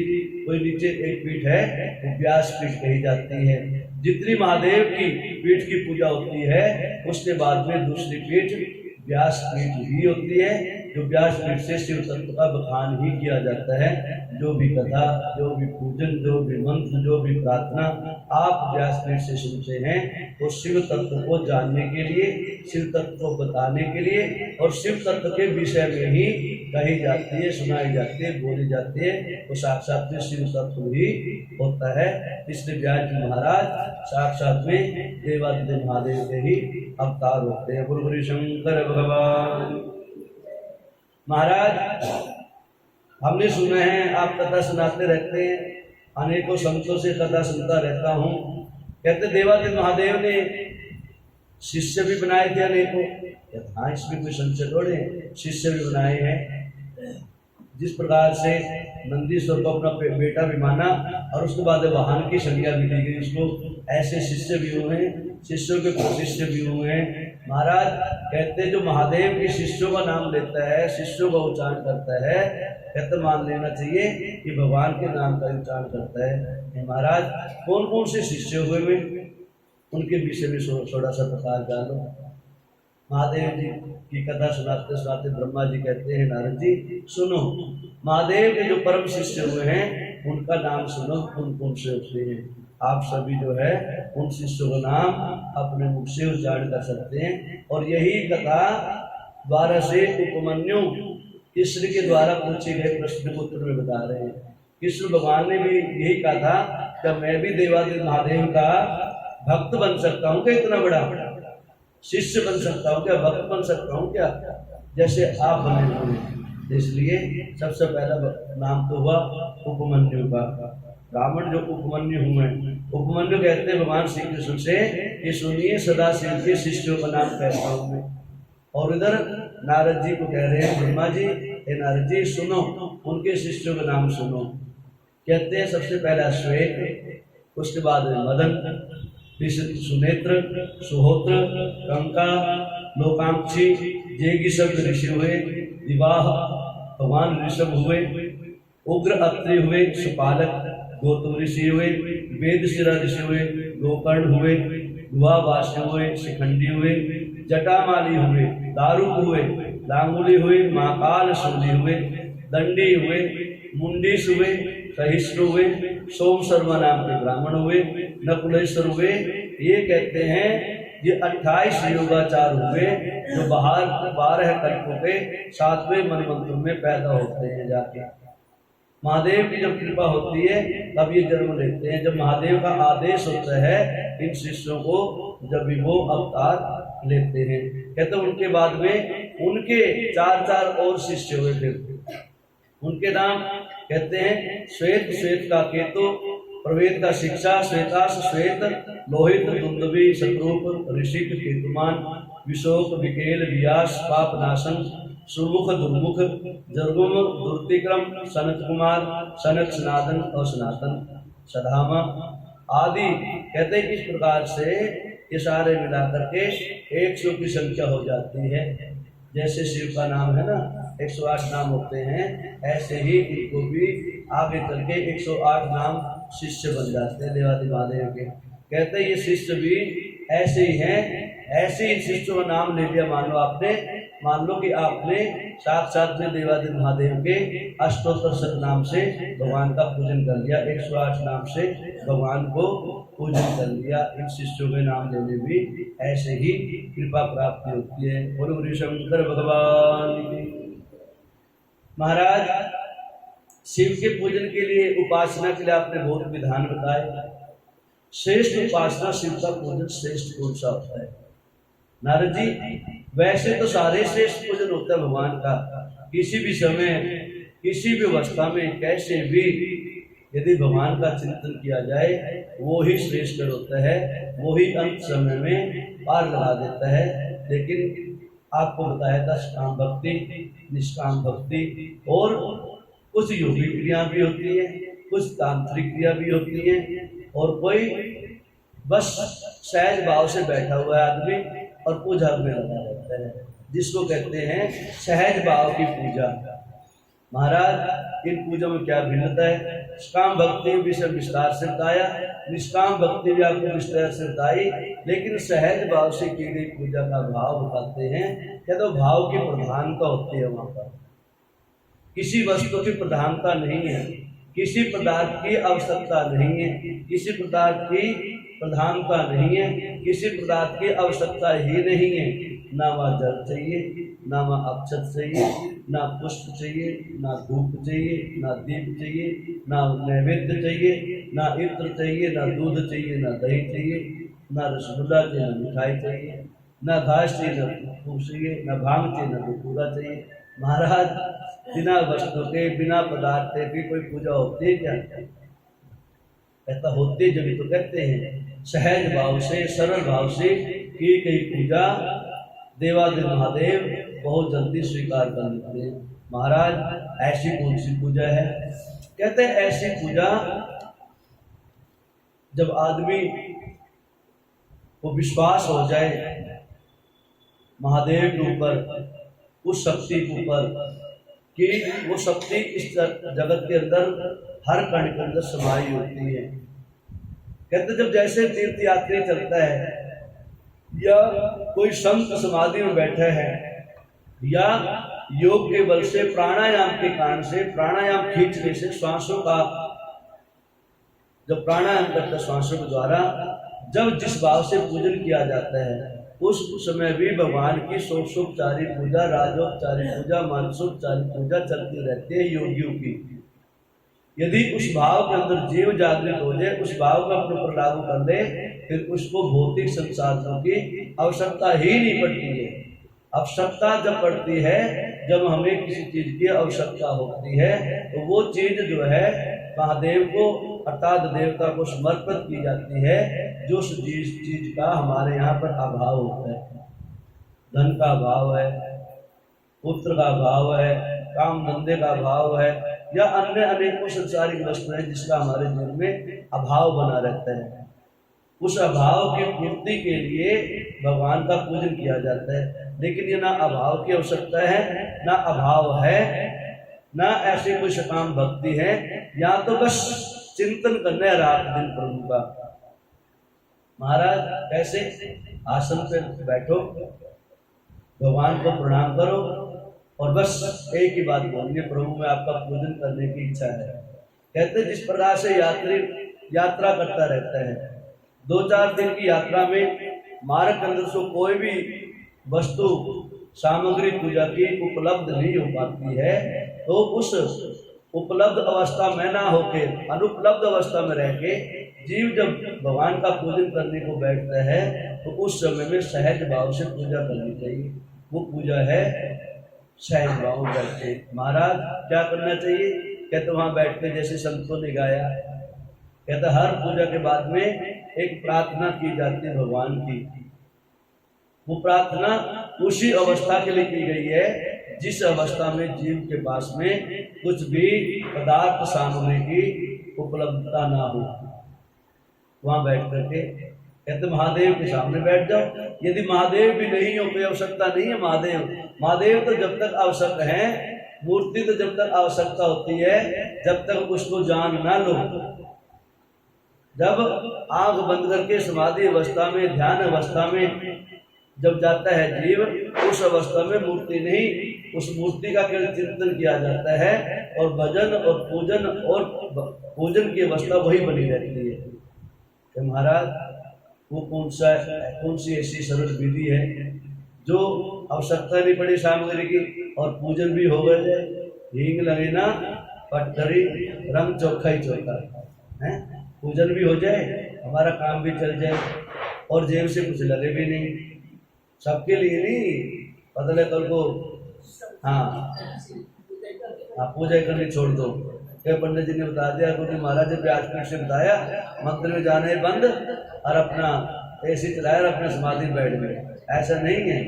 कोई नीचे एक पीठ है तो व्यासपीठ कही जाती है। जितनी महादेव की पीठ की पूजा होती है उसके बाद में दूसरी पीठ व्यासपीठ ही होती है, जो व्यासपीठ से शिव तत्व का बखान ही किया जाता है। जो भी कथा, जो भी पूजन, जो भी मंत्र, जो भी प्रार्थना आप व्यासपीठ से सुनते हैं, वो शिव तत्व को जानने के लिए, शिव तत्व को बताने के लिए और शिव तत्व के विषय में ही कही जाती है, सुनाई जाती है, बोली जाती है। वो साक्षात में शिव तत्व ही होता है। इसलिए व्यास जी महाराज साक्षात में देवादिदेव महादेव के ही अवतार होते हैं। गुरु शंकर भगवान। महाराज हमने सुना है आप कथा सुनाते रहते हैं, अनेकों संतों से कथा सुनता रहता हूँ। कहते देवादित्य महादेव ने शिष्य भी बनाए थे अनेकों। हाँ, इसमें कोई संशय थोड़े, शिष्य भी बनाए हैं। जिस प्रकार से नंदीश्वर को अपना बेटा भी माना और उसके बाद वाहन की संज्ञा भी दी गई उसको, ऐसे शिष्य भी हुए हैं, शिष्यों के शिष्य भी हुए हैं। महाराज कहते जो महादेव के शिष्यों का नाम लेता है, शिष्यों का उच्चारण करता है, कहते मान लेना चाहिए कि भगवान के नाम का उच्चारण करता है। महाराज कौन कौन से शिष्य हुए में उनके विषय में थोड़ा सा प्रकार डालो। महादेव जी की कथा सुनाते सुनाते ब्रह्मा जी कहते हैं नारद जी सुनो, महादेव के जो परम शिष्य हुए हैं उनका नाम सुनो, कौन कौन से होते हैं। आप सभी जो है उन शिष्यों का नाम अपने मुख से उच्चारण कर सकते हैं। और यही कथा द्वारा से उपमन्यु कृष्ण के द्वारा पूछे गए प्रश्न को उत्तर में बता रहे हैं। कृष्ण भगवान ने भी यही कहा था कि मैं भी देवादित्य महादेव का भक्त बन सकता हूँ क्या, इतना बड़ा शिष्य बन सकता हूँ क्या, भक्त बन सकता हूँ क्या, जैसे आप बने हुए। इसलिए सबसे पहला नाम तो हुआ उपमन्यु का। रावण जो उपमन्यु हुए, उपमन्यु कहते हैं भगवान श्री कृष्ण से कि सुनिए सदा शिव के शिष्यों का नाम कहता हूँ मैं। और इधर नारद जी को कह रहे हैं ब्रह्मा जी, हे नारद जी सुनो, उनके शिष्यों का नाम सुनो। कहते हैं सबसे पहला श्वेत, उसके बाद मदन, सुनेत्र, सुहोत्र, कंका, लोकांक्षी, जेगी शब्द ऋषि हुए, विवाह भगवान ऋषभ हुए, उग्र अत्रि हुए, सुपालक गौतम ऋषि हुए, वेदशिरा ऋषि हुए, गोकर्ण हुए, गुहावास्य हुए, शिखंडी हुए, जटामाली हुए, दारुक हुए, लांगुली हुए, महाकाल सूली हुए, दंडी हुए, मुंडीश हुए, सहिष्णु हुए, सोम शर्मा नाम के ब्राह्मण हुए, नकुलेश्वर हुए। ये कहते हैं ये 28 योगाचार हुए जो 12 कल्पों के 7वें मनवंतर में पैदा होते हैं जाके। महादेव की जब कृपा होती है तब ये जन्म लेते हैं। जब महादेव का आदेश होता है इन शिष्यों को, जब भी वो अवतार लेते हैं। कहते उनके बाद में उनके 4 और शिष्य हुए फिर, उनके नाम कहते हैं श्वेत, श्वेत का केतु, प्रवेद का शिक्षा, श्वेताश श्वेत, लोहित, दुंदुभी, शत्रुप, ऋषिक, केतुमान, विशोक, विकेल, व्यास, पापनाशन, सुमुख, दुर्मुख, जर्गुम, दुर्तिक्रम, सनत कुमार, सनत, सनातन और सनातन, सधामा आदि। कहते हैं इस प्रकार से ये सारे मिलाकर के 100 की संख्या हो जाती है। जैसे शिव का नाम है ना 108 नाम होते हैं, ऐसे ही इनको भी आगे चल के 108 नाम शिष्य बन जाते हैं देवादित्य महादेव के। कहते हैं ये शिष्य भी ऐसे ही हैं, ऐसे ही शिष्यों का नाम ले लिया। मान लो कि आपने साक्षात में देवादित्य महादेव के अष्टोत्तर नाम से भगवान का पूजन कर लिया, 108 नाम से भगवान को पूजन कर लिया। इन शिष्यों के नाम लेने भी ऐसे ही कृपा प्राप्ति होती है। बोलो श्री शंकर भगवान की। महाराज शिव के पूजन के लिए, उपासना के लिए आपने बहुत विधान बताए। श्रेष्ठ उपासना, शिव का पूजन श्रेष्ठ कौन सा होता है नारद जी? वैसे तो सारे श्रेष्ठ पूजन होता है भगवान का। किसी भी समय, किसी भी अवस्था में, कैसे भी यदि भगवान का चिंतन किया जाए वो ही श्रेष्ठ होता है, वो ही अंत समय में पार लगा देता है। लेकिन आपको बताया था काम भक्ति, निष्काम भक्ति, और कुछ योगिक क्रिया भी होती है, कुछ तांत्रिक क्रिया भी होती है, और कोई बस सहज भाव से बैठा हुआ आदमी और पूजा में लगा रहता है, जिसको कहते हैं सहज भाव की पूजा। महाराज इन पूजा में क्या भिन्नता है? निष्काम भक्ति विषय विस्तार से बताया, निष्काम भक्ति भी आपको विस्तार से बताई, लेकिन सहज भाव से की गई पूजा का भाव बताते हैं। क्या तो भाव की प्रधानता होती है वहां पर, किसी वस्तु की प्रधानता नहीं है, किसी पदार्थ की आवश्यकता नहीं है, किसी पदार्थ की प्रधानता नहीं है, किसी पदार्थ की आवश्यकता ही नहीं है। ना वह जल चाहिए, ना वह अक्षत चाहिए, ना पुष्प चाहिए, ना धूप चाहिए, ना दीप चाहिए, ना नैवेद्य चाहिए, ना इत्र चाहिए, ना दूध चाहिए, ना दही चाहिए, ना रसगुल्ला चाहिए, ना मिठाई चाहिए, ना घास चाहिए, ना फूस चाहिए, ना भांग चाहिए, ना दूध चाहिए। महाराज बिना वस्तु के, बिना पदार्थ की कोई पूजा होती है क्या? कहता होती जब तो कहते हैं सहज भाव से, सरल भाव से की गई पूजा देवादिदेव महादेव बहुत जल्दी स्वीकार कर लेते हैं। महाराज ऐसी कौन सी पूजा है? कहते हैं ऐसी पूजा जब आदमी को विश्वास हो जाए महादेव के ऊपर, उस शक्ति के ऊपर, कि वो शक्ति इस जगत के अंदर हर कण के अंदर समाई होती है। कहते जब जैसे तीर्थ यात्री चलता है या कोई संत समाधि में बैठा है या योग के बल से, प्राणायाम के कारण से, प्राणायाम खींचने से, श्वासों का जब प्राणायाम करता श्वासों के द्वारा जब जिस भाव से पूजन किया जाता है उस समय भी भगवान की षोडशोपचारी पूजा, राजोपचारी पूजा, मानसोपचारी पूजा चलती रहती है योगियों की। यदि उस भाव के अंदर जीव जागृत हो जाए, उस भाव को अपने ऊपर लागू कर ले, फिर उसको भौतिक संसाधनों की आवश्यकता ही नहीं पड़ती है। आवश्यकता जब पड़ती है, जब हमें किसी चीज की आवश्यकता होती है, तो वो चीज जो है महादेव को अर्थात देवता को समर्पित की जाती है, जो उस चीज का हमारे यहाँ पर अभाव होता है। धन का अभाव है, पुत्र का अभाव है, काम धंधे का अभाव है, या अन्य अनेकों संसारिक वस्तुएं जिसका हमारे जीवन में अभाव बना रहता है। उस अभाव की पूर्ति के लिए भगवान का पूजन किया जाता है। लेकिन ये ना अभाव की आवश्यकता है, ना अभाव है, ना ऐसे कोई सकाम भक्ति है, या तो बस चिंतन करना है रात दिन प्रभु का। महाराज कैसे? आसन पे बैठो, भगवान को प्रणाम करो और बस एक ही बात बोलिए, प्रभु में आपका पूजन करने की इच्छा है। कहते जिस प्रकार से यात्री यात्रा करता रहता है, 2-4 दिन की यात्रा में मार्ग के अंदर से कोई भी वस्तु सामग्री पूजा की उपलब्ध नहीं हो पाती है, तो उस उपलब्ध अवस्था में ना होके अनुपलब्ध अवस्था में रह के जीव जब भगवान का पूजन करने को बैठता है, तो उस समय में सहज भाव से पूजा करनी चाहिए। वो पूजा है सहज भाव बैठे। महाराज क्या करना चाहिए? कहते वहां बैठ के जैसे संतों ने गाया, कहते हर पूजा के बाद में एक प्रार्थना की जाती है भगवान की। वो प्रार्थना उसी अवस्था के लिए की गई है जिस अवस्था में जीव के पास में कुछ भी पदार्थ सामग्री की उपलब्धता ना हो। वहां बैठ करके कहते महादेव के सामने बैठ जाओ। यदि महादेव भी नहीं हो, कोई आवश्यकता नहीं है, महादेव तो जब तक आवश्यक है, मूर्ति तो जब तक आवश्यकता होती है, जब तक उसको जान ना लो। जब आंख बंद करके समाधि अवस्था में, ध्यान अवस्था में जब जाता है जीव, उस अवस्था में मूर्ति नहीं, उस मूर्ति का केवल चिंतन किया जाता है और भजन और पूजन की अवस्था वही बनी रहती है। तो महाराज वो कौन सी ऐसी सरल विधि है जो आवश्यकता नहीं पड़ी सामग्री की और पूजन भी हो गए, हींग लगे ना पटरी रंग चोखा ही चोखा है, पूजन भी हो जाए, हमारा काम भी चल जाए और जेब से कुछ लगे भी नहीं। सबके लिए नहीं, पता कल को हाँ पूजा करनी छोड़ दो। पंडित जी ने बता दिया, क्योंकि महाराज ने व्यासपीठ से बताया मंदिर में जाने बंद और अपना ऐसी चलाया और अपने समाधि बैठ गए। ऐसा नहीं है,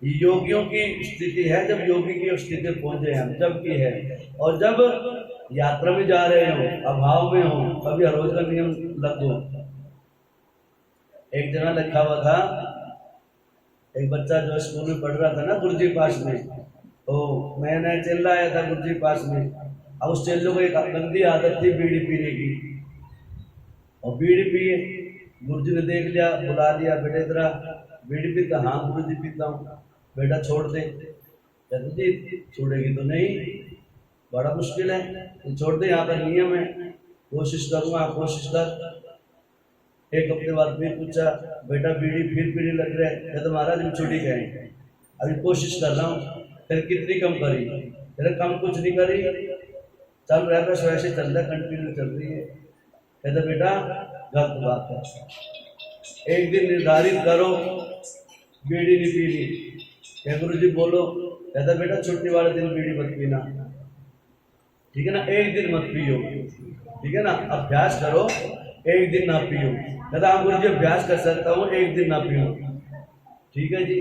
योगियों की स्थिति है जब योगी की स्थिति पहुंचे हम, जब की है। और जब यात्रा में जा रहे हो, अभाव में हो, कभी हर रोज का नियम लगो। एक जगह लिखा हुआ था, एक बच्चा जो स्कूल में पढ़ रहा था ना गुरुजी पास में, तो मैंने चिल्ला आया था गुरुजी पास में। अब उस चेल्लो को एक गंदी आदत थी बीड़ी पीने की, और बीड़ी पिए। गुरुजी ने देख लिया, बुला लिया, बेटे तेरा बीड़ी पीता? हाँ गुरुजी पीता हूँ। बेटा छोड़ दे। कहते जी छोड़ेगी तो नहीं, बड़ा मुश्किल है, छोड़ दे, यहाँ पर नियम है, कोशिश करूँगा, कोशिश कर। एक हफ्ते बाद फिर पूछा, बेटा बीड़ी फिर पीने लग रहा है? कहते महाराज हम छुट्टी गए, अभी कोशिश कर रहा हूँ। फिर कितनी कम करी? फिर कम कुछ नहीं करी, चल रहा है बस वैसे चल रहा है, कंटिन्यू चल रही है। कहते बेटा गलत बात है, एक दिन निर्धारित करो बीड़ी नहीं पीनी। क्या गुरु जी बोलो? कहता बेटा छुट्टी वाले दिन बीड़ी मत पीना। ठीक है ना, एक दिन मत पियो, ठीक है ना, अभ्यास करो, एक दिन ना पियो। कहता हाँ गुरु जी अभ्यास कर सकता हूँ, एक दिन ना पियो, ठीक है जी।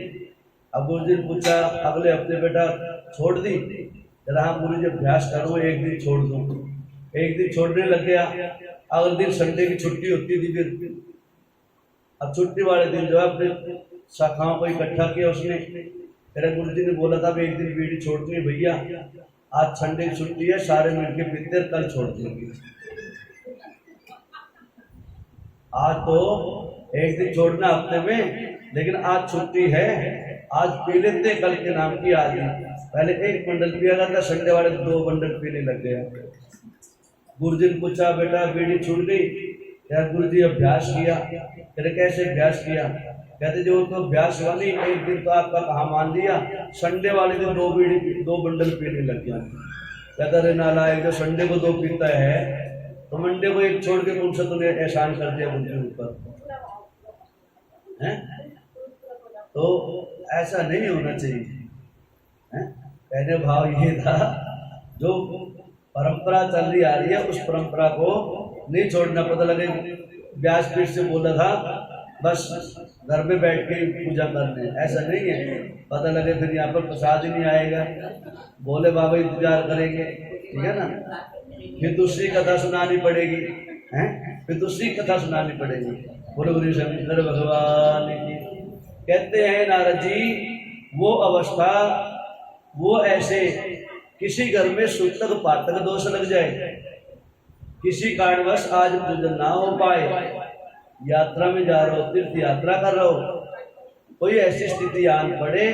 अब गुरु जी ने पूछा अगले हफ्ते बेटा छोड़ दी, कहता हाँ गुरु जी अभ्यास करो, एक दिन छोड़ दूँ। एक दिन छोड़ने लग गया, अगले दिन संडे की छुट्टी होती थी फिर। अब छुट्टी वाले दिन जो है अपने शाखाओं को इकट्ठा किया उसने। मेरे गुरु जी ने बोला था एक दिन बीड़ी छोड़नी है भैया, आज संडे की छुट्टी है, सारे मिलके पीते हैं, कल छोड़ देंगे। आज तो एक दिन छोड़ना हफ्ते में, लेकिन आज छुट्टी है, आज पी लेते कल के नाम की आज। पहले एक बंडल पिया गया था, संडे वाले 2 बंडल पीने लग गया। गुरु जी ने पूछा बेटा बीड़ी छूट गई? यार गुरु जी अभ्यास किया। कहते कैसे अभ्यास किया? कहते जो तो अभ्यास हुआ नहीं, एक दिन तो आपका कहा मान लिया, संडे वाले दिन 2 बंडल पीने लग गया। कहता रे नालायक, जो संडे को 2 पीता है तो मंडे को 1 छोड़ के कौन सा तूने एहसान कर दिया उनके ऊपर है? तो ऐसा नहीं होना चाहिए है? कहने भाव ये था जो परंपरा चल रही आ रही है उस परंपरा को नहीं छोड़ना। पता लगे व्यासपीठ से बोला था बस घर में बैठ के पूजा करने, ऐसा नहीं है। पता लगे फिर यहाँ पर प्रसाद ही नहीं आएगा, बोले बाबा इंतजार करेंगे, ठीक है ना, फिर दूसरी कथा सुनानी पड़ेगी हैं, फिर दूसरी कथा सुनानी पड़ेगी। बोलो गुरु शंकर भगवान की। कहते हैं नारद जी वो अवस्था, वो ऐसे किसी घर में सूतक पातक दोष लग जाए, किसी कारणवश आज पूजन ना हो पाए, यात्रा में जा रहे हो, तीर्थ यात्रा कर रहे हो, कोई ऐसी स्थिति आन पड़े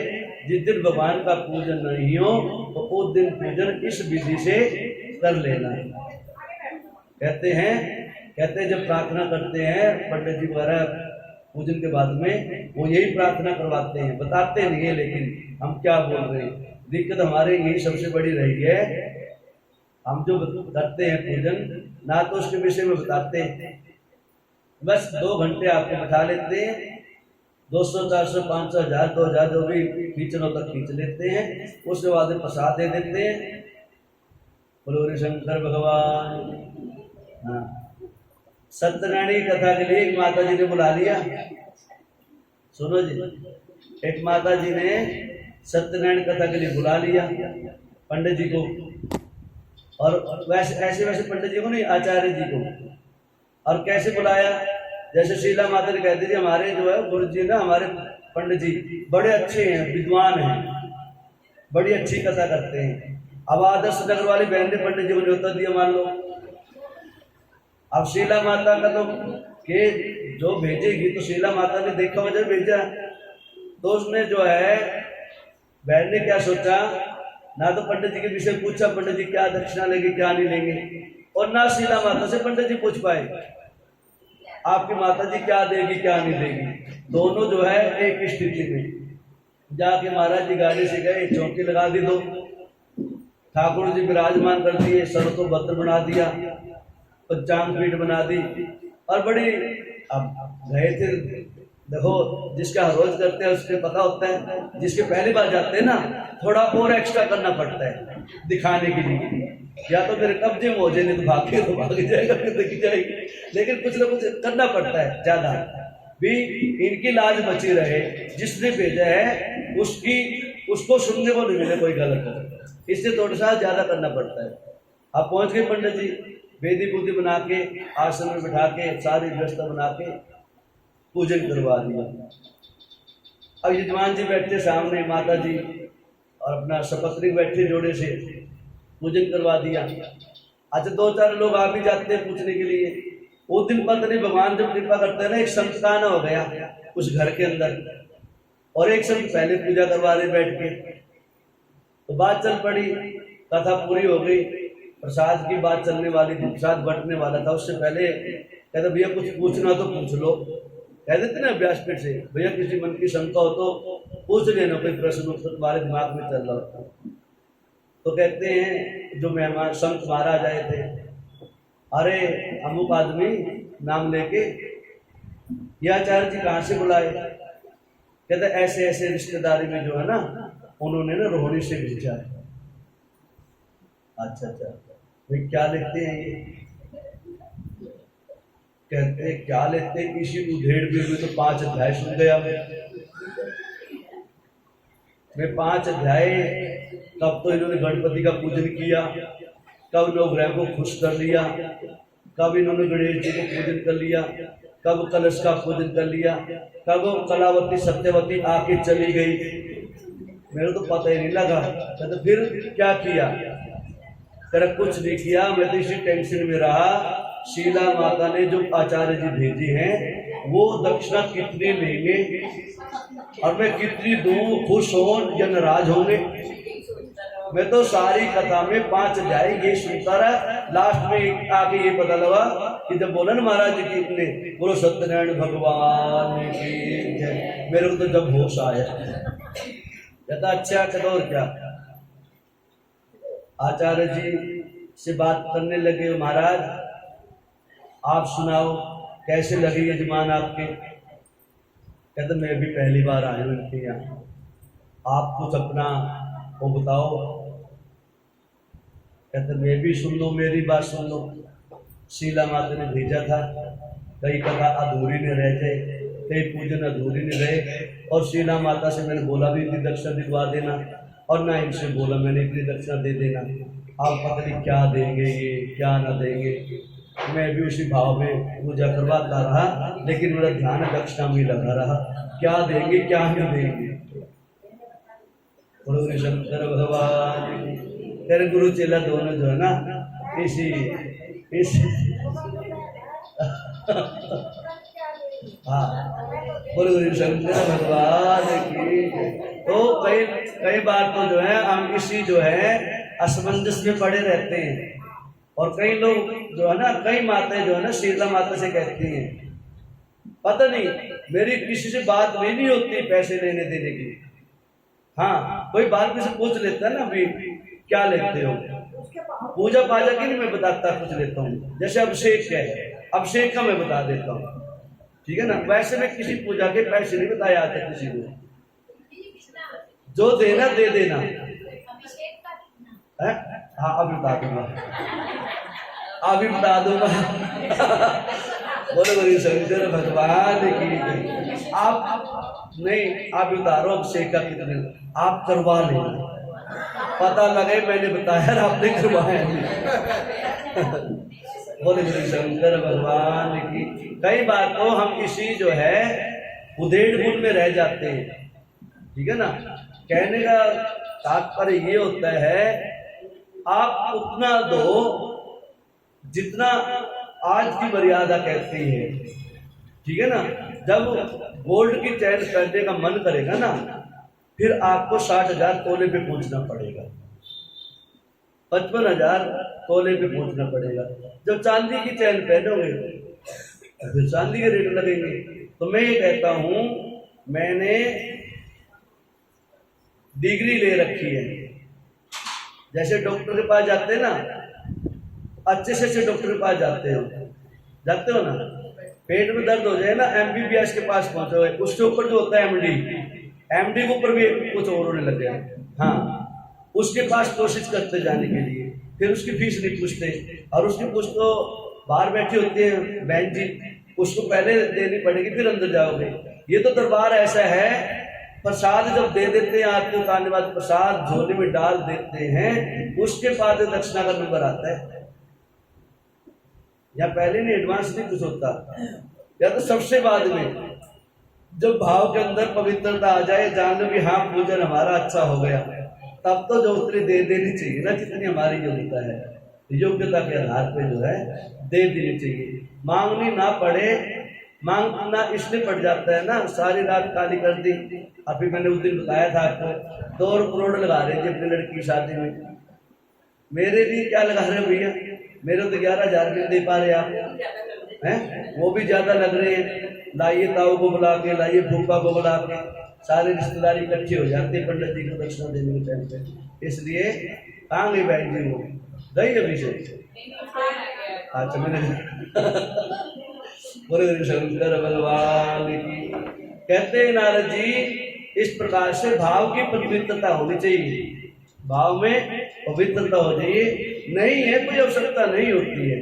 जिस दिन भगवान का पूजन नहीं हो तो उस दिन पूजन इस विधि से कर लेना। कहते हैं जब प्रार्थना करते हैं पंडित जी वगैरह पूजन के बाद में, वो यही प्रार्थना करवाते हैं, बताते नहीं है लेकिन हम क्या बोल रहे हैं। दिक्कत हमारे यही सबसे बड़ी रही है, हम जो करते हैं पूजन ना तो उसके विषय में बताते हैं, बस 2 घंटे आपको बैठा लेते हैं, 200 400 500 1000 2000 जो भी खींचनों तक खींच लेते हैं, उसके बाद प्रसाद दे देते हैं। बोलो शंकर भगवान। हाँ, सत्यनारायण की कथा के लिए एक माता जी ने बुला लिया। सुनो जी, एक माता जी ने सत्यनारायण कथा के लिए बुला लिया पंडित जी को, और वैसे पंडित जी को नहीं, आचार्य जी को। और कैसे बुलाया? जैसे शीला माता ने कहती थी हमारे जो है गुरु जी ना, हमारे पंडित जी बड़े अच्छे हैं, विद्वान हैं, बड़ी अच्छी कथा करते हैं। अब आदर्श नगर वाली बहन ने पंडित जी को न्योता दिया मान लो। अब शीला माता का तो के जो भेजेगी तो शीला माता ने देखा वजह भेजा, तो उसने जो है बहन ने क्या सोचा, ना तो पंडित जी के विषय पूछा पंडित जी क्या दक्षिणा लेंगे क्या नहीं लेंगे, और ना शीला माता से पंडित जी पूछ पाए आपकी माता जी क्या देगी क्या नहीं देगी। दोनों जो है एक स्थिति में जाके महाराज जी गाड़ी से गए, चौकी लगा दी, 2 ठाकुर जी विराजमान कर दिए, सरसों भद्र बना दिया, पंचांग पीठ बना दी, और बड़ी अब गए थे। देखो जिसका रोज करते हैं उसके पता होता है, जिसके पहली बार जाते हैं ना थोड़ा और एक्स्ट्रा करना पड़ता है दिखाने के लिए, या तो मेरे कब्जे में हो जाए, नहीं तो भाग जाएगा, फिर दिख जाएगी, लेकिन कुछ ना कुछ करना पड़ता है ज्यादा भी, इनकी लाज बची रहे। जिसने भेजा है उसको सुनने को नहीं मिले कोई गलत, इससे थोड़ा सा ज्यादा करना पड़ता है। अब पहुंच गए पंडित जी, वेदी बुद्धि बना के आसन में बिठा के सारी व्यवस्था बना के पूजन करवा दिया। अब यजमान जी बैठे सामने, माता जी और अपना सपत्नी बैठे जोड़े से, पूजन करवा दिया। अच्छा 2-4 लोग आ भी जाते हैं पूछने के लिए। वो दिन पता नहीं भगवान जब कृपा करते हैं ना, एक संताना हो गया उस घर के अंदर, और एक संत पहले पूजा करवा रहे बैठ के, तो बात चल पड़ी, कथा पूरी हो गई, प्रसाद की बात चलने वाली थी, प्रसाद बंटने वाला था। उससे पहले कहते भैया कुछ पूछना तो पूछ लो, कह देते ना व्यासपीठ से, भैया किसी मन की शंका हो तो पूछ लेना, कोई प्रश्न तुम्हारे दिमाग में चल रहा होता। तो कहते हैं जो मेहमान संत महाराज आए थे, अरे अमुक आदमी नाम लेके, ये आचार्य जी कहाँ से बुलाए? कहते ऐसे ऐसे रिश्तेदारी में जो है ना, उन्होंने ना रोहिणी से भेजा है। अच्छा, वे क्या लेते हैं ये? कहते हैं क्या लेते हैं, इसी उधेड़ में तो 5 अध्याय सुन गया मैं 5 अध्याय। तब तो इन्होंने गणपति का पूजन किया, कब नवग्रह को खुश कर लिया, कब इन्होंने गणेश जी को पूजन कर लिया, कब कलश का पूजन कर लिया, कब कलावती सत्यवती आके चली गई, मेरे तो पता ही नहीं लगा। तो फिर क्या किया? तेरा कुछ नहीं किया, मैं तो इसी टेंशन में रहा। शीला माता ने जो आचार्य जी भेजे हैं वो दक्षिणा कितनी लेंगे और मैं कितनी दूं, खुश हो या नाराज होंगे। मैं तो सारी कथा में 5 अध्याय ये सुनता रहा। लास्ट में आके ये पता लगा कि जब बोला ना महाराज जी की इतने बोलो सत्यनारायण भगवान की जय, मेरे को तो जब होश आया कहता अच्छा कहता और क्या। आचार्य जी से बात करने लगे, महाराज आप सुनाओ कैसे लगे यजमान आपके। कहते मैं भी पहली बार आया हूँ इनके यहाँ, आप कुछ अपना वो बताओ। कहते मैं भी सुन लो, मेरी बात सुन लो। शीला माता ने भेजा था, कई कथा अधूरी न रह जाए, कई पूजन अधूरी न रहे। और शीला माता से मैंने बोला भी इतनी दक्षिणा दिलवा देना, और ना इनसे बोला मैंने इतनी दक्षिणा दे देना। आप पता नहीं क्या देंगे ये क्या ना देंगे। मैं भी उसी भाव में पूजा करवाता रहा, लेकिन मेरा ध्यान दक्षिणा में लगा रहा, क्या देंगे क्या नहीं देंगे। बोलो शंकर भगवान, तेरे गुरु चेला दोनों जो है ना इसी हाँ बोलो शंकर भगवान की। तो कई बार तो जो है हम इसी जो है असमंजस में पड़े रहते हैं। और कई लोग जो है ना, कई माताएं जो है ना शीला माता से कहती हैं पता नहीं मेरी किसी से बात नहीं होती पैसे लेने देने की। हाँ कोई बात किसी पूछ लेता है ना, अभी क्या लेते हो पूजा पाजा की नहीं मैं बताता, कुछ लेता हूँ। जैसे अभिषेक है, अभिषेक का मैं बता देता हूँ, ठीक है ना। वैसे मैं किसी पूजा के पैसे नहीं बताया आता किसी को, जो देना दे देना है। हाँ अभी बता दूंगा, अभी बता दूंगा। बोलो बोलो शंकर भगवान की। आप नहीं आप उतारो अभिषेक का कितने, आप करवा लेना, पता लगे मैंने बताया आपने करवाया नहीं। बोले बोले शंकर भगवान की। कई बार तो हम इसी जो है उधेड़ बुन में रह जाते हैं, ठीक है ना। कहने का तात्पर्य ये होता है आप उतना दो जितना आज की मर्यादा कहती है, ठीक है ना। जब गोल्ड की चैन पहनने का मन करेगा ना, फिर आपको 60,000 तोले पे पहुंचना पड़ेगा, 55,000 तोले पे पहुंचना पड़ेगा। जब चांदी की चैन पहनोगे फिर चांदी के रेट लगेंगे। तो मैं ये कहता हूं, मैंने डिग्री ले रखी है। जैसे डॉक्टर के पास जाते हैं ना, अच्छे से डॉक्टर के पास जाते हो ना, पेट में दर्द हो जाए ना, MBBS के पास पहुंचे हुए, उसके ऊपर जो होता है MD के ऊपर भी कुछ और होने लग गया। हाँ उसके पास कोशिश करते जाने के लिए, फिर उसकी फीस नहीं पूछते, और उसकी पूछ तो बाहर बैठी होती है बहन जी, उसको पहले देनी पड़ेगी फिर अंदर जाओगे। ये तो दरबार ऐसा है, प्रसाद जब दे देते हैं आरती उतारने बाद प्रसाद झोले में डाल देते हैं, उसके बाद दक्षिणा का नंबर आता है। या पहले नहीं एडवांस नहीं कुछ होता, या तो सबसे बाद में जब भाव के अंदर पवित्रता आ जाए, जान लो कि हाँ पूजन हमारा अच्छा हो गया, तब तो जो उतनी दे देनी चाहिए ना जितनी हमारी योग्यता है, योग्यता के आधार पे जो है दे देनी चाहिए। मांगनी ना पड़े, मांगना इसलिए पड़ जाता है ना, सारी रात काली कर दी। अभी मैंने उस दिन बताया था आपको 2 करोड़ लगा रहे थे अपनी लड़की की शादी में। मेरे लिए क्या लगा रहे हो भैया, मेरे तो 11,000 भी दे पा रहे आप हैं, वो भी ज्यादा लग रहे हैं। लाइए ताऊ को बुला के, लाइए फूफा को बुला के, सारे रिश्तेदारी इकट्ठे हो जाते हैं पंडित जी को दक्षिणा देने के टाइम पे। इसलिए कहाँ गई बहन जी, वो गई अभी से? अच्छा मैंने बोले शंकर भगवान की। कहते हैं नारद जी, इस प्रकार से भाव की पवित्रता होनी चाहिए, भाव में पवित्रता हो जाइए। नहीं है, कोई आवश्यकता नहीं होती है।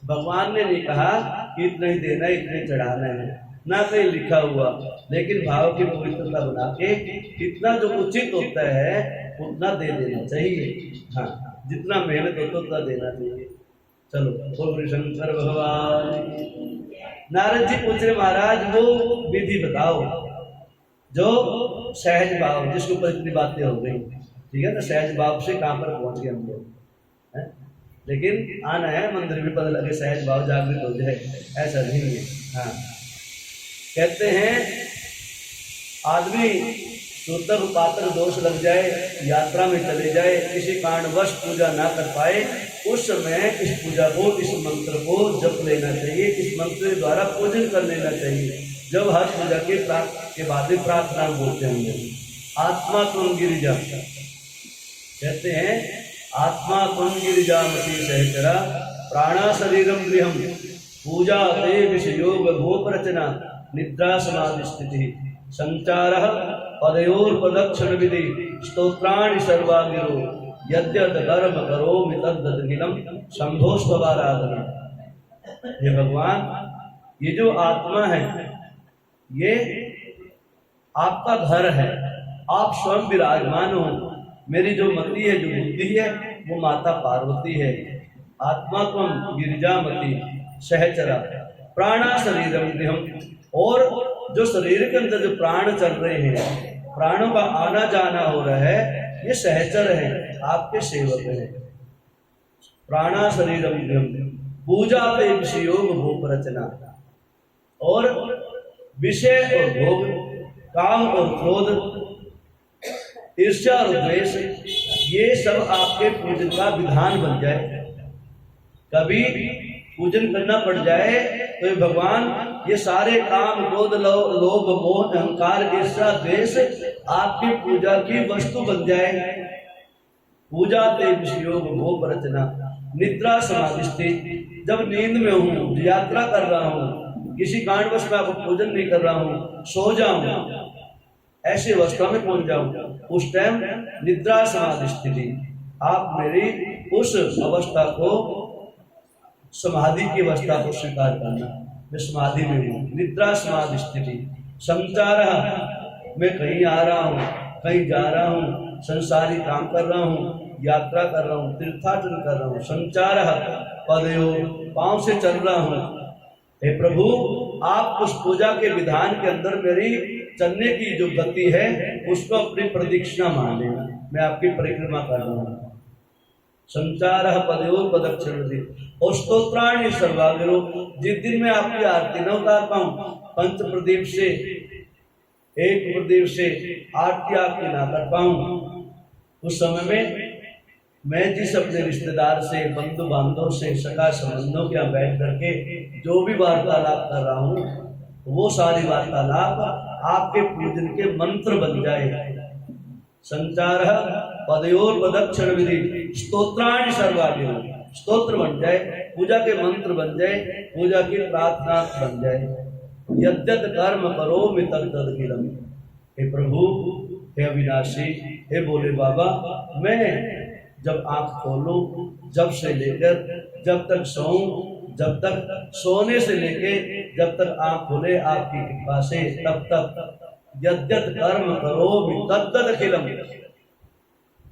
भगवान ने नहीं कहा कि इतना ही देना, इतने चढ़ाना है, ना कहीं लिखा हुआ, लेकिन भाव की पवित्रता बना के इतना जो उचित होता है उतना दे देना चाहिए। हाँ, जितना मेहनत होता उतना देना चाहिए। चलो, बोल शंकर भगवान। नारद जी पूछ रहे महाराज वो विधि बताओ जो सहज भाव, जिसके ऊपर इतनी बातें हो गई, ठीक है ना। सहज भाव से कहाँ पर पहुंच गए हम लोग, लेकिन आना है मंदिर में, पता लगे सहज भाव जागृत हो जाए, ऐसा नहीं है। हाँ, कहते हैं आदमी सूतक पात्र दोष लग जाए, यात्रा में चले जाए, किसी कारणवश पूजा ना कर पाए, उस समय इस पूजा को, इस मंत्र को जप लेना चाहिए, इस मंत्र के द्वारा पूजन कर लेना चाहिए। जब हर पूजा के बाद प्रार्थना बोलते होंगे, आत्मा त्वं गिरिजा, कहते हैं आत्मा त्वं गिरिजा मति सहचरा प्राणा शरीरम गृहम पूजा ते विषयोग गोपरचना निद्रा समाधि स्थिति संचारः पदयोर्पदक्षण विधि स्तोत्राणि सर्वागिरो यद्यद् कर्म करोमि तद्दखिलम शंभोस्तवाराधना। हे भगवान, ये जो आत्मा है ये आपका घर है, आप स्वयं विराजमान हो। मेरी जो मति है, जो बुद्धि है, वो माता पार्वती है। आत्मा त्वं गिरिजामति सहचरा प्राणा शरीरम गृहम, और जो शरीर के अंदर जो प्राण चल रहे हैं, प्राणों का आना जाना हो रहा है, ये सहचर है, आपके सेवक है। प्राणा शरीरम गृहम पूजा ते विषयोग भोग रचना, और विषय और भोग, काम और क्रोध, ईर्ष्या और द्वेष, ये सब आपके पूजन का विधान बन जाए। कभी पूजन करना पड़ जाए तो भगवान ये सारे काम, क्रोध, लोभ, मोह, अहंकार, ईर्ष्या, द्वेष आपकी पूजा की वस्तु बन जाए। पूजा ते विषयोग भोग रचना निद्रा समाधि, जब नींद में हूँ, यात्रा कर रहा हूँ, किसी कारणवश मैं आपको पूजन नहीं कर रहा हूँ, सो जाऊं, ऐसी अवस्था में पहुंच जाऊं, उस टाइम निद्रा समाधि स्थिति, आप मेरी उस अवस्था को, समाधि की अवस्था को स्वीकार करना। मैं समाधि में हूँ, निद्रा समाधि स्थिति। संचार, मैं कहीं आ रहा हूँ, कहीं जा रहा हूँ, संसारी काम कर रहा हूँ, यात्रा कर रहा हूँ, तीर्थाटन कर रहा हूँ। संचार पदयो, पांव से चल रहा हूँ। हे प्रभु, आप उस पूजा के विधान के अंदर मेरी चलने की जो गति है उसको अपनी प्रदक्षिणा मान लेना, मैं आपकी परिक्रमा कर रहा हूँ। संचार पदयोर पदक्षिण विधि और स्तोत्राणि सर्वागिरो, जिस दिन मैं आपकी आरती न उतार पाऊं, पंच प्रदीप से, एक प्रदीप से आरती आपकी ना कर पाऊं, उस समय में मैं जिस अपने रिश्तेदार से, बंधु बांधव से, सगा संबंधों के यहाँ बैठ करके जो भी वार्तालाप कर रहा हूँ, वो सारी वार्तालाप आपके पूजन के मंत्र बन जाए। संचार पदयोर पदक्षण विधि स्तोत्राणि सर्वागिरो, स्तोत्र बन जाए, पूजा के मंत्र बन जाए, पूजा की प्रार्थना बन जाए। यद्यत कर्म करोमि तद्दखिलम, हे प्रभु, हे अविनाशी, हे भोले बाबा, मैं जब आंख खोलूं, जब से लेकर जब तक सोऊं, जब तक सोने से लेके जब तक आंख खोले आपकी कृपा से, तब तक यद्यत कर्म करोमि तद्दखिलम,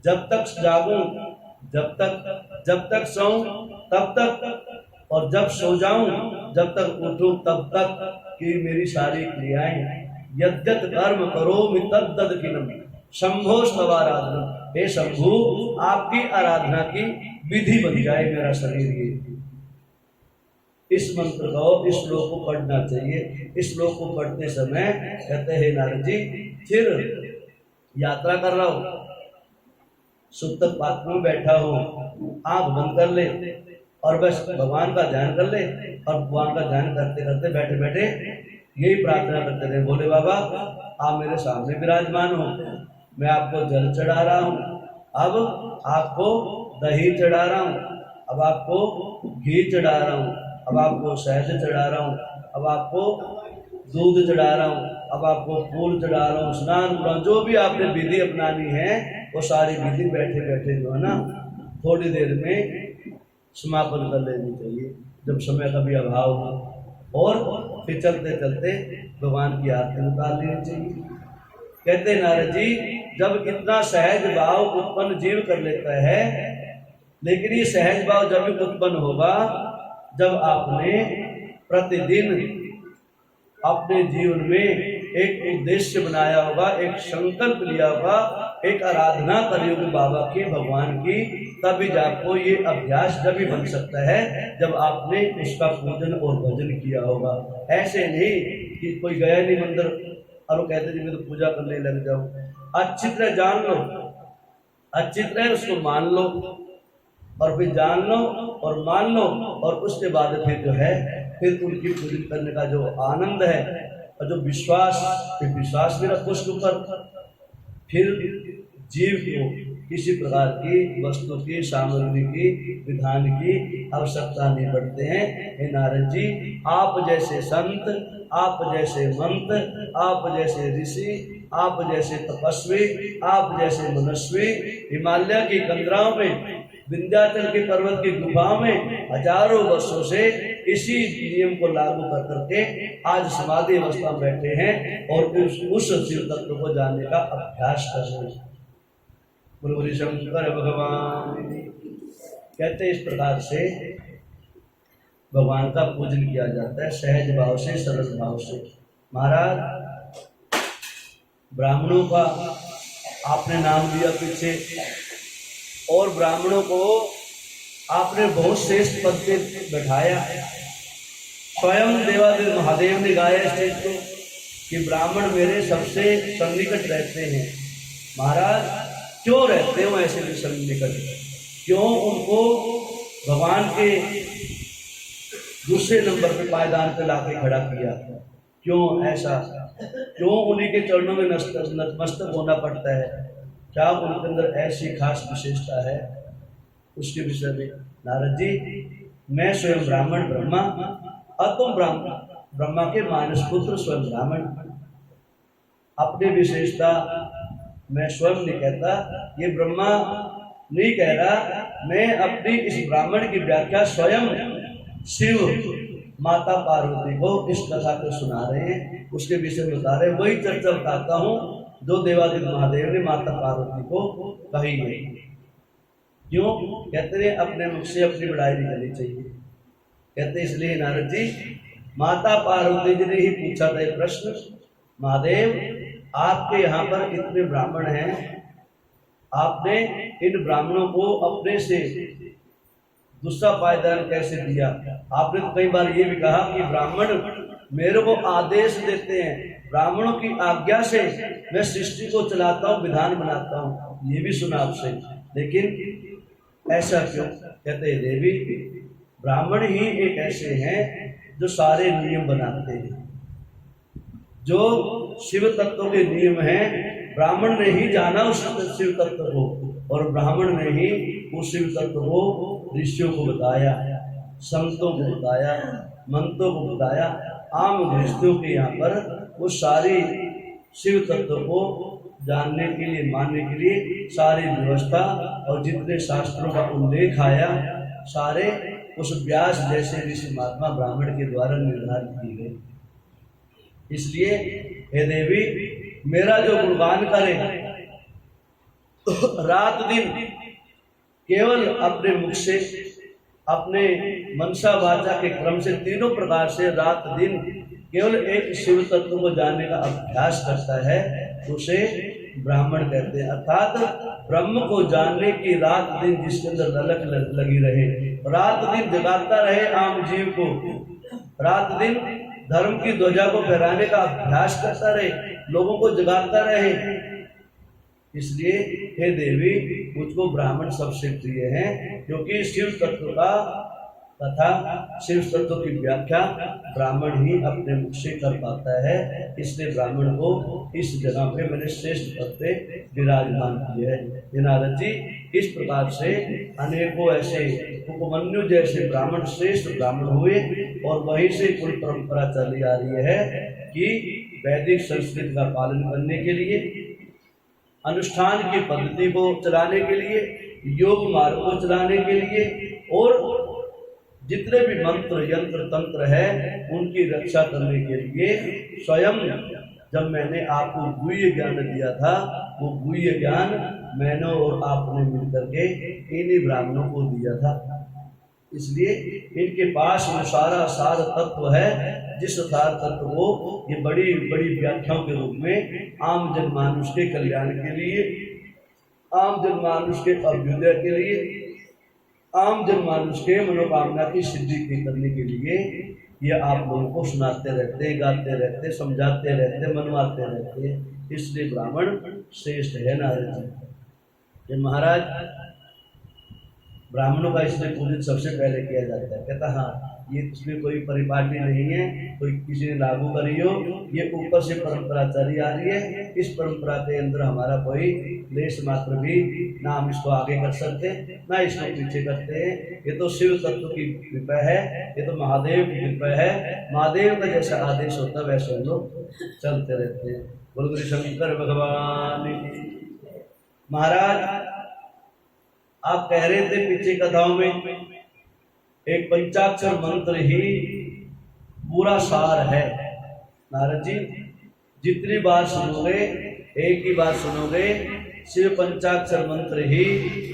जब तक जागूं, जब तक सोऊं तब तक, और जब सो जाऊं, जब तक उठूं तब तक की मेरी सारी क्रियाएं, यद्यत कर्म करोमि तद्दखिलम शंभो स्तवाराधना, हे शंभु, आपकी आराधना की विधि बन जाए मेरा शरीर। ये इस मंत्र को, इस श्लोक को पढ़ना चाहिए। इस श्लोक को पढ़ते समय कहते हैं नारद जी, फिर यात्रा कर रहा हूं, सुतक पात्र में बैठा हूं, आंख बंद कर ले और बस भगवान का ध्यान कर ले, और भगवान का ध्यान करते करते बैठे बैठे यही प्रार्थना करते रहे, भोले बाबा आप मेरे सामने विराजमान हो, मैं आपको जल चढ़ा रहा हूँ, अब आपको दही चढ़ा रहा हूँ, अब आपको घी चढ़ा रहा हूँ, अब आपको शहद चढ़ा रहा हूँ, अब आपको दूध चढ़ा रहा हूँ, अब आपको फूल चढ़ा रहा हूँ, स्नान कर रहा हूँ। जो भी आपने विधि अपनानी है वो सारी विधि बैठे बैठे जो है ना थोड़ी देर में समापन कर लेनी चाहिए जब समय का भी अभाव हो, और फिर चलते चलते भगवान की आरती उतार लेनी चाहिए। कहते नारद जी, जब इतना सहज भाव उत्पन्न जीव कर लेता है, लेकिन ये सहज भाव जब भी उत्पन्न होगा जब आपने प्रतिदिन अपने जीवन में एक उद्देश्य बनाया होगा, एक संकल्प लिया होगा, एक आराधना करी होगी बाबा की, भगवान की, तभी आपको ये अभ्यास जब भी बन सकता है जब आपने उसका पूजन और भजन किया होगा। ऐसे नहीं कि कोई गया नहीं मंदिर और वो कहते जी मैं तो पूजा करने लग जाऊं। अच्छी तरह जान लो, अच्छी तरह उसको मान लो, और फिर जान लो और मान लो, और उसके बाद फिर जो है फिर उनकी पूजन करने का जो आनंद है और जो विश्वास, फिर विश्वास भी रखो उसके ऊपर। फिर जीव को किसी प्रकार की वस्तु की, सामग्री की, विधान की आवश्यकता नहीं पड़ते हैं। हे नारद जी, आप जैसे संत, आप जैसे मंत्र, आप जैसे ऋषि, आप जैसे तपस्वी, आप जैसे मनस्वी हिमालय की कंदराओं में, विंध्याचल के पर्वत की गुफाओं में हजारों वर्षों से इसी नियम को लागू कर करके आज समाधि अवस्था में बैठे हैं और उस शिव तत्व को जानने का अभ्यास कर रहे हैं। गुरु शंकर भगवान कहते इस प्रकार से भगवान का पूजन किया जाता है, सहज भाव से, सरल भाव से। महाराज, ब्राह्मणों का आपने नाम दिया पीछे, और ब्राह्मणों को आपने बहुत श्रेष्ठ पद पे बैठाया। स्वयं देवादेव महादेव ने गाया स्टेज को कि ब्राह्मण मेरे सबसे सन्निकट रहते हैं। महाराज, क्यों रहते हो ऐसे भी सन्निकट? क्यों उनको भगवान के दूसरे नंबर पे पायदान पे लाके खड़ा किया? क्यों ऐसा? क्यों उन्हीं के चरणों में नतमस्तक होना पड़ता है? क्या उनके अंदर ऐसी खास विशेषता है? उसके विषय में नारद जी, मैं स्वयं ब्राह्मण ब्रह्मा, और तुम ब्रह्मा के मानस पुत्र स्वयं ब्राह्मण। अपनी विशेषता मैं स्वयं नहीं कहता, ये ब्रह्मा नहीं कह रहा, मैं अपनी इस ब्राह्मण की व्याख्या स्वयं शिव माता पार्वती को इस कथा को सुना रहे हैं, उसके विषय में बता रहे हैं। वही चर्चा बताता हूँ जो देवादित्य महादेव ने माता पार्वती को कही है। क्यों कहते हैं? अपने मुख से अपनी बड़ाई नहीं करनी चाहिए। कहते इसलिए नारद जी, माता पार्वती जी ने ही पूछा था एक प्रश्न, महादेव आपके यहाँ पर इतने ब्राह्मण हैं, आपने इन ब्राह्मणों को अपने से दूसरा पायदान कैसे दिया? आपने तो कई बार ये भी कहा कि ब्राह्मण मेरे को आदेश देते हैं, ब्राह्मणों की आज्ञा से मैं सृष्टि को चलाता हूँ, विधान बनाता हूँ, ये भी सुना आपसे। लेकिन ऐसा क्यों? कहते देवी, ब्राह्मण ही एक ऐसे हैं जो सारे नियम बनाते हैं। जो शिव तत्व के नियम हैं, ब्राह्मण ने ही जाना उस शिव तत्व को, और ब्राह्मण ने ही उस शिव तत्व को ऋषियों को बताया, संतों को बताया, मंत्रों को बताया। आम गृहस्थियों के यहाँ पर वो सारी शिव तत्व को जानने के लिए, मानने के लिए सारी व्यवस्था और जितने शास्त्रों का उल्लेख आया, सारे उस व्यास जैसे ऋषि महात्मा ब्राह्मण के द्वारा निर्धारित किए गए। इसलिए हे देवी, मेरा जो गुणगान करे रात दिन केवल अपने मुख से, अपने मनसा वाचा के क्रम से, तीनों प्रकार से रात दिन केवल एक शिव तत्व को जानने का अभ्यास करता है, उसे ब्राह्मण कहते हैं। अर्थात ब्रह्म को जानने की रात दिन जिसके अंदर ललक लगी रहे, रात दिन जगाता रहे आम जीव को, रात दिन धर्म की ध्वजा को फहराने का अभ्यास करता रहे, लोगों को जगाता रहे। इसलिए हे देवी, मुझको ब्राह्मण सबसे प्रिय है, क्योंकि शिव तत्व का तथा शिव तत्व की व्याख्या ब्राह्मण ही अपने मुख से कर पाता है। इसलिए ब्राह्मण को इस जगह पे मैंने श्रेष्ठ पद पे विराजमान किया है। नारद जी, इस प्रकार से अनेकों ऐसे उपमन्यु जैसे ब्राह्मण श्रेष्ठ ब्राह्मण हुए, और वहीं से कुल परंपरा चली आ रही है कि वैदिक संस्कृति का पालन करने के लिए, अनुष्ठान की पद्धति को चलाने के लिए योग मार्ग को चलाने के लिए, और जितने भी मंत्र यंत्र तंत्र है उनकी रक्षा करने के लिए स्वयं जब मैंने आपको गुह्य ज्ञान दिया था, वो गुह्य ज्ञान मैंने और आपने मिलकर के इन्हीं ब्राह्मणों को दिया था। इसलिए इनके पास वो सारा सार तत्व है, जिस सार तत्व को ये बड़ी बड़ी व्याख्याओं के रूप में आम जनमानुष के कल्याण के लिए, आम जनमानुष के अभ्युदय के लिए, आम जनमानुष के मनोकामना की सिद्धि करने के लिए ये आप लोगों को सुनाते रहते, गाते रहते, समझाते रहते, मनवाते रहते। इसलिए ब्राह्मण श्रेष्ठ है नारद जी। महाराज ब्राह्मणों का इसलिए पूजन सबसे पहले किया जाता है। कहता हाँ, ये इसमें कोई परिपाटी नहीं है, कोई किसी ने लागू करी हो, ये ऊपर से परंपरा चली आ रही है। इस परंपरा के अंदर हमारा कोई लेश मात्र भी ना हम इसको आगे कर सकते, ना इसको पीछे करते हैं। ये तो शिव तत्व की कृपा है, ये तो महादेव की कृपा है। महादेव का जैसा आदेश होता है वैसे हम लोग चलते रहते हैं। बोलो गुरु शंकर भगवान। महाराज आप कह रहे थे पीछे कथाओं में एक पंचाक्षर मंत्र ही पूरा सार है। नारद जी जितनी बार सुनोगे, एक ही बार सुनोगे, सिर्फ पंचाक्षर मंत्र ही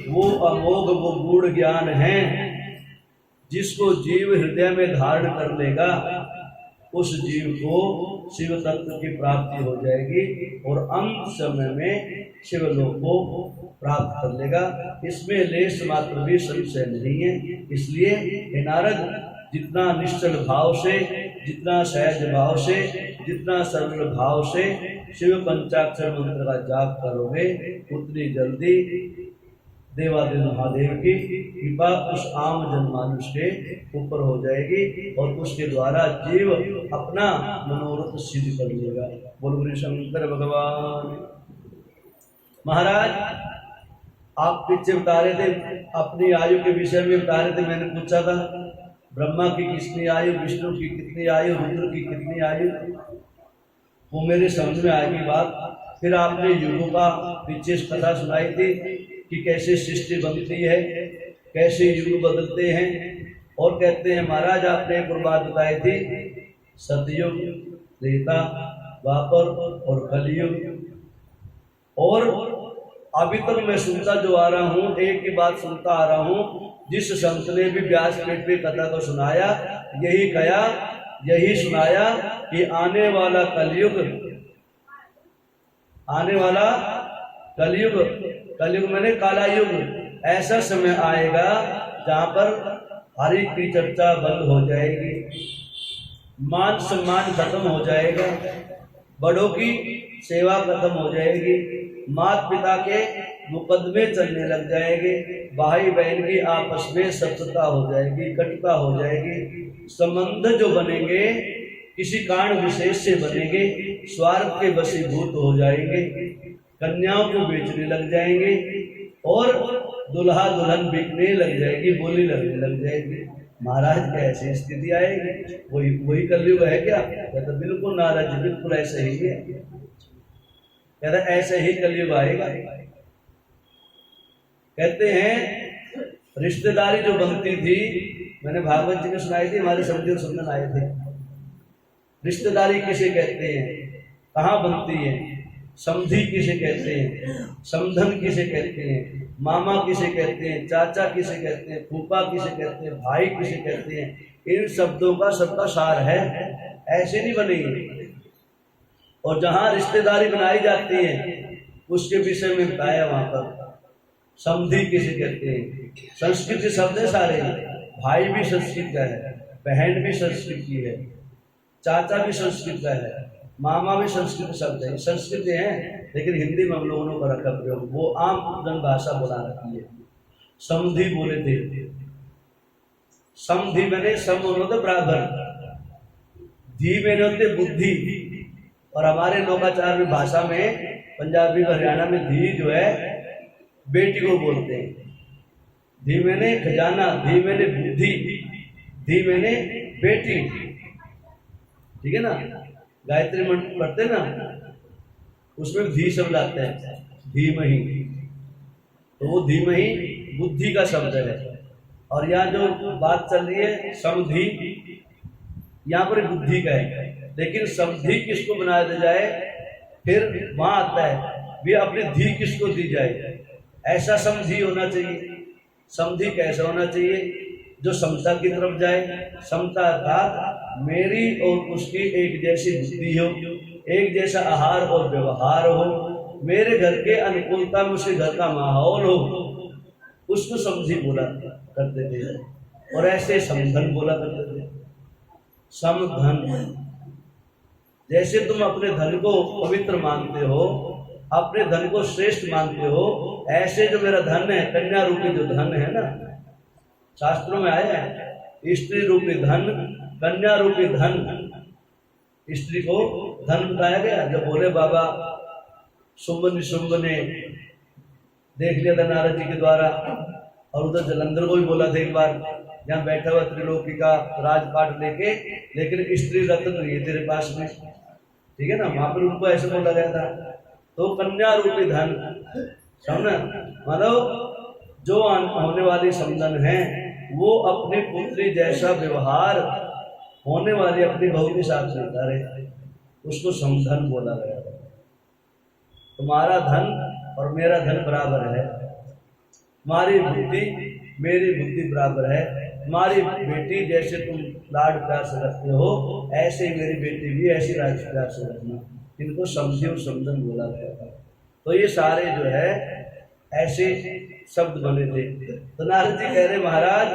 वो अमोघ वो गूढ़ ज्ञान है जिसको जीव हृदय में धारण कर लेगा, उस जीव को शिव तत्व की प्राप्ति हो जाएगी और अंत समय में शिवलोक को प्राप्त कर लेगा। इसमें लेश मात्र भी संशय नहीं है। इसलिए हे नारद, जितना निश्चल भाव से, जितना सहज भाव से, जितना सरल भाव से शिव पंचाक्षर मंत्र का जाप करोगे, उतनी जल्दी देवादेव महादेव की कृपा उस आम जनमानुष के ऊपर हो जाएगी और उसके द्वारा जीव अपना मनोरथ सिद्ध कर लेगा। बोलो गुरु शंकर भगवान। महाराज आप पीछे बता रहे थे, अपनी आयु के विषय में बता रहे थे। मैंने पूछा था ब्रह्मा की कितनी आयु, विष्णु की कितनी आयु, रुद्र की कितनी आयु, वो मेरे समझ में आएगी बात। फिर आपने युगों का पीछे कथा सुनाई थी कि कैसे सृष्टि बनती है, कैसे युग बदलते हैं। और कहते हैं महाराज आपने एक और बात बताई थी, सतयुग, त्रेता, द्वापर और कलयुग। और अभी तक मैं सुनता जो आ रहा हूँ, एक ही बात सुनता आ रहा हूँ, जिस संत ने भी व्यासपीठ पे कथा को सुनाया यही कहा, यही सुनाया कि आने वाला कलयुग, आने वाला कलयुग, कलयुग मैंने काला युग, ऐसा समय आएगा जहां पर हरि की चर्चा बंद हो जाएगी, मान सम्मान खत्म हो जाएगा, बड़ों की सेवा खत्म हो जाएगी, माता पिता के मुकदमे चलने लग जाएंगे, भाई बहन की आपस में शत्रुता हो जाएगी, कटुता हो जाएगी, संबंध जो बनेंगे किसी कारण विशेष से बनेंगे, स्वार्थ के वशीभूत हो जाएंगे, कन्याओं को बेचने लग जाएंगे और दुल्हा दुल्हन बिकने लग जाएगी, बोली लगने लग जाएगी। महाराज कैसी स्थिति आएगी? वही कलयुग है क्या? कहता बिल्कुल नाराज, बिल्कुल ऐसे ही है। कहता ऐसे ही कलयुग आएगा। कहते हैं रिश्तेदारी जो बनती थी, मैंने भागवत जी में सुनाई थी, हमारे समझे सुनने आए थे। रिश्तेदारी किसे कहते हैं, कहाँ बनती है, समधी किसे कहते हैं, समधन किसे कहते हैं, मामा किसे कहते हैं, चाचा किसे कहते हैं, फूफा किसे कहते हैं, भाई किसे कहते हैं, इन शब्दों का सबका सार है, ऐसे नहीं बनेगी। और जहां रिश्तेदारी बनाई जाती है उसके विषय में बताया वहां पर समधी किसे कहते हैं। संस्कृत शब्द है सारे, भाई भी संस्कृत का है, बहन भी संस्कृत की है, चाचा भी संस्कृत का है, मामा भी संस्कृत शब्द है, संस्कृत है, लेकिन हिंदी में हम लोगों ने कर रखा प्रयोग, वो आम जन भाषा बोला रखी है। समधी बोले थे, समधी मैंने सम होते बराबर, धी मैंने होते बुद्धि, और हमारे लोकाचार में भाषा में पंजाबी हरियाणा में धी जो है बेटी को बोलते हैं। धी मैंने खजाना, धी मैंने बुद्धि, धी मैंने बेटी, ठीक है ना। गायत्री मंत्र पढ़ते ना, उसमें धी शब्द आते हैं, धीमहि, तो वो धीमहि बुद्धि का शब्द है। और यहाँ जो बात चल रही है समधि, यहाँ पर बुद्धि का है, लेकिन समधि किसको बना दिया जाए, फिर वहां आता है भी अपनी धी किसको दी जाए। ऐसा समधि होना चाहिए। समधि कैसा होना चाहिए, जो समता की तरफ जाए। समता अर्थात मेरी और उसकी एक जैसी बुद्धि हो, एक जैसा आहार और व्यवहार हो, मेरे घर के अनुकूलता में उसके घर का माहौल हो, उसको समझी बोला करते थे। और ऐसे समधन बोला करते थे। समधन, जैसे तुम अपने धन को पवित्र मानते हो, अपने धन को श्रेष्ठ मानते हो, ऐसे जो मेरा धन है, कन्या रूपी जो धन है ना, शास्त्रों में आया है स्त्री रूपी धन, कन्या रूपी धन। स्त्री को धन बताया गया। जब बोले बाबा शुंभ निशुंभ ने देख लिया था नारद जी के द्वारा, और उधर जलंधर को भी बोला था एक बार, यहाँ बैठा हुआ त्रिलोकी का राजपाट लेके, लेकिन स्त्री रत्न नहीं है तेरे पास में, ठीक है ना, वहां पर उनको ऐसे बोला गया था। तो कन्या रूपी धन, समझना, मतलब जो होने वाली समधन है वो अपनी पुत्री जैसा व्यवहार होने वाली अपनी बहू के साथ में करे, उसको समधन बोला गया। तुम्हारा धन और मेरा धन बराबर है, तुम्हारी बुद्धि मेरी बुद्धि बराबर है, तुम्हारी बेटी जैसे तुम लाड प्यार से रखते हो, ऐसे ही मेरी बेटी भी ऐसी लाड प्यार से रखना। इनको समझी और समधन बोला गया था। तो ये सारे जो है ऐसे शब्द बने थे। तो नारद जी कह रहे महाराज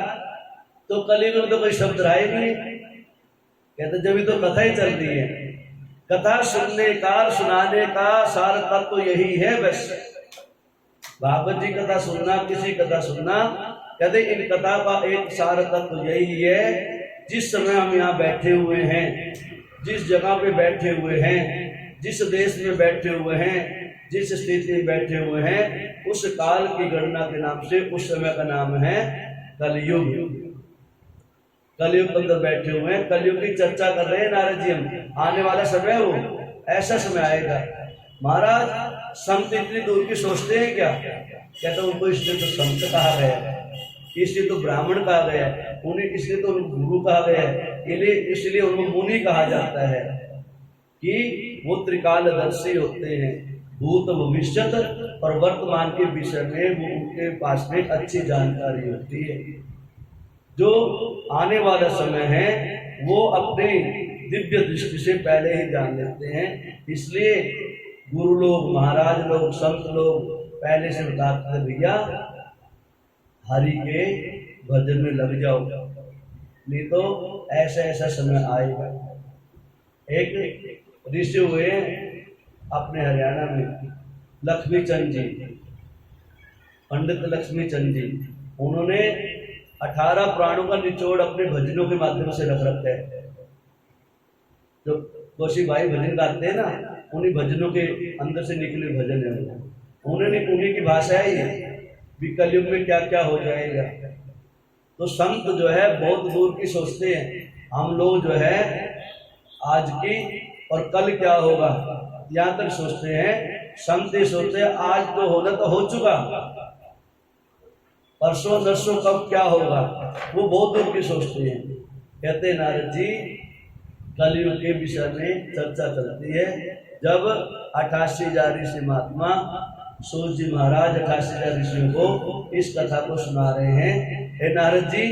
तो कलयुग में तो कोई शब्द रहा ही नहीं। कहते जब तो कथा ही चल रही है, कथा सुनने का सुनाने का सार तत्व तो यही है। बस भागवत जी कथा सुनना, किसी कथा सुनना, कहते इन कथा का एक सार तत्व तो यही है। जिस समय हम यहाँ बैठे हुए हैं, जिस जगह पे बैठे हुए हैं, जिस देश में बैठे हुए हैं, जिस स्थिति में बैठे हुए हैं, उस काल की गणना के नाम से उस समय का नाम है कलयुग। कलयुग के अंदर बैठे हुए हैं, कलयुग की चर्चा कर रहे हैं नारद जी। हम आने वाला समय वो ऐसा समय आएगा। महाराज संत इतनी दूर की सोचते हैं क्या? कहते उनको इसलिए तो संत कहा गया, इसलिए तो ब्राह्मण कहा गया, उन्हें इसलिए तो गुरु कहा गया, इसलिए उनको मुनि कहा जाता है कि वो त्रिकालदर्शी होते हैं। भूत भविष्यत और वर्तमान के विषय में वो उनके पास में अच्छी जानकारी होती है। जो आने वाला समय है वो अपने दिव्य दृष्टि से पहले ही जान लेते हैं। इसलिए गुरु लोग, महाराज लोग, संत लोग पहले से बताते हैं भैया हरि के भजन में लग जाओ, नहीं तो ऐसा ऐसा समय आएगा। एक ऋषि हुए अपने हरियाणा में, लक्ष्मी चंद जी, पंडित लक्ष्मी चंद जी, उन्होंने 18 प्राणों का निचोड़ अपने भजनों के माध्यम से रख रखा है। जो कौशिक भाई भजन गाते हैं ना, उन्हीं भजनों के अंदर से निकले भजन है। उन्होंने उन्हीं की भाषा है ये, कलयुग में क्या क्या हो जाएगा। तो संत जो है बहुत दूर की सोचते हैं, हम लोग जो है आज की और कल क्या होगा यहाँ तक सोचते हैं। संत ये सोचते हैं आज तो होना तो हो चुका, परसों नरसों कब क्या होगा, वो बहुत दूर की सोचते हैं। कहते हैं नारद जी कलयुग के विषय में चर्चा चलती है। जब 88,000 ऋषि महात्मा सूर्य जी महाराज 88,000 ऋषियों को इस कथा को सुना रहे हैं। हे नारद जी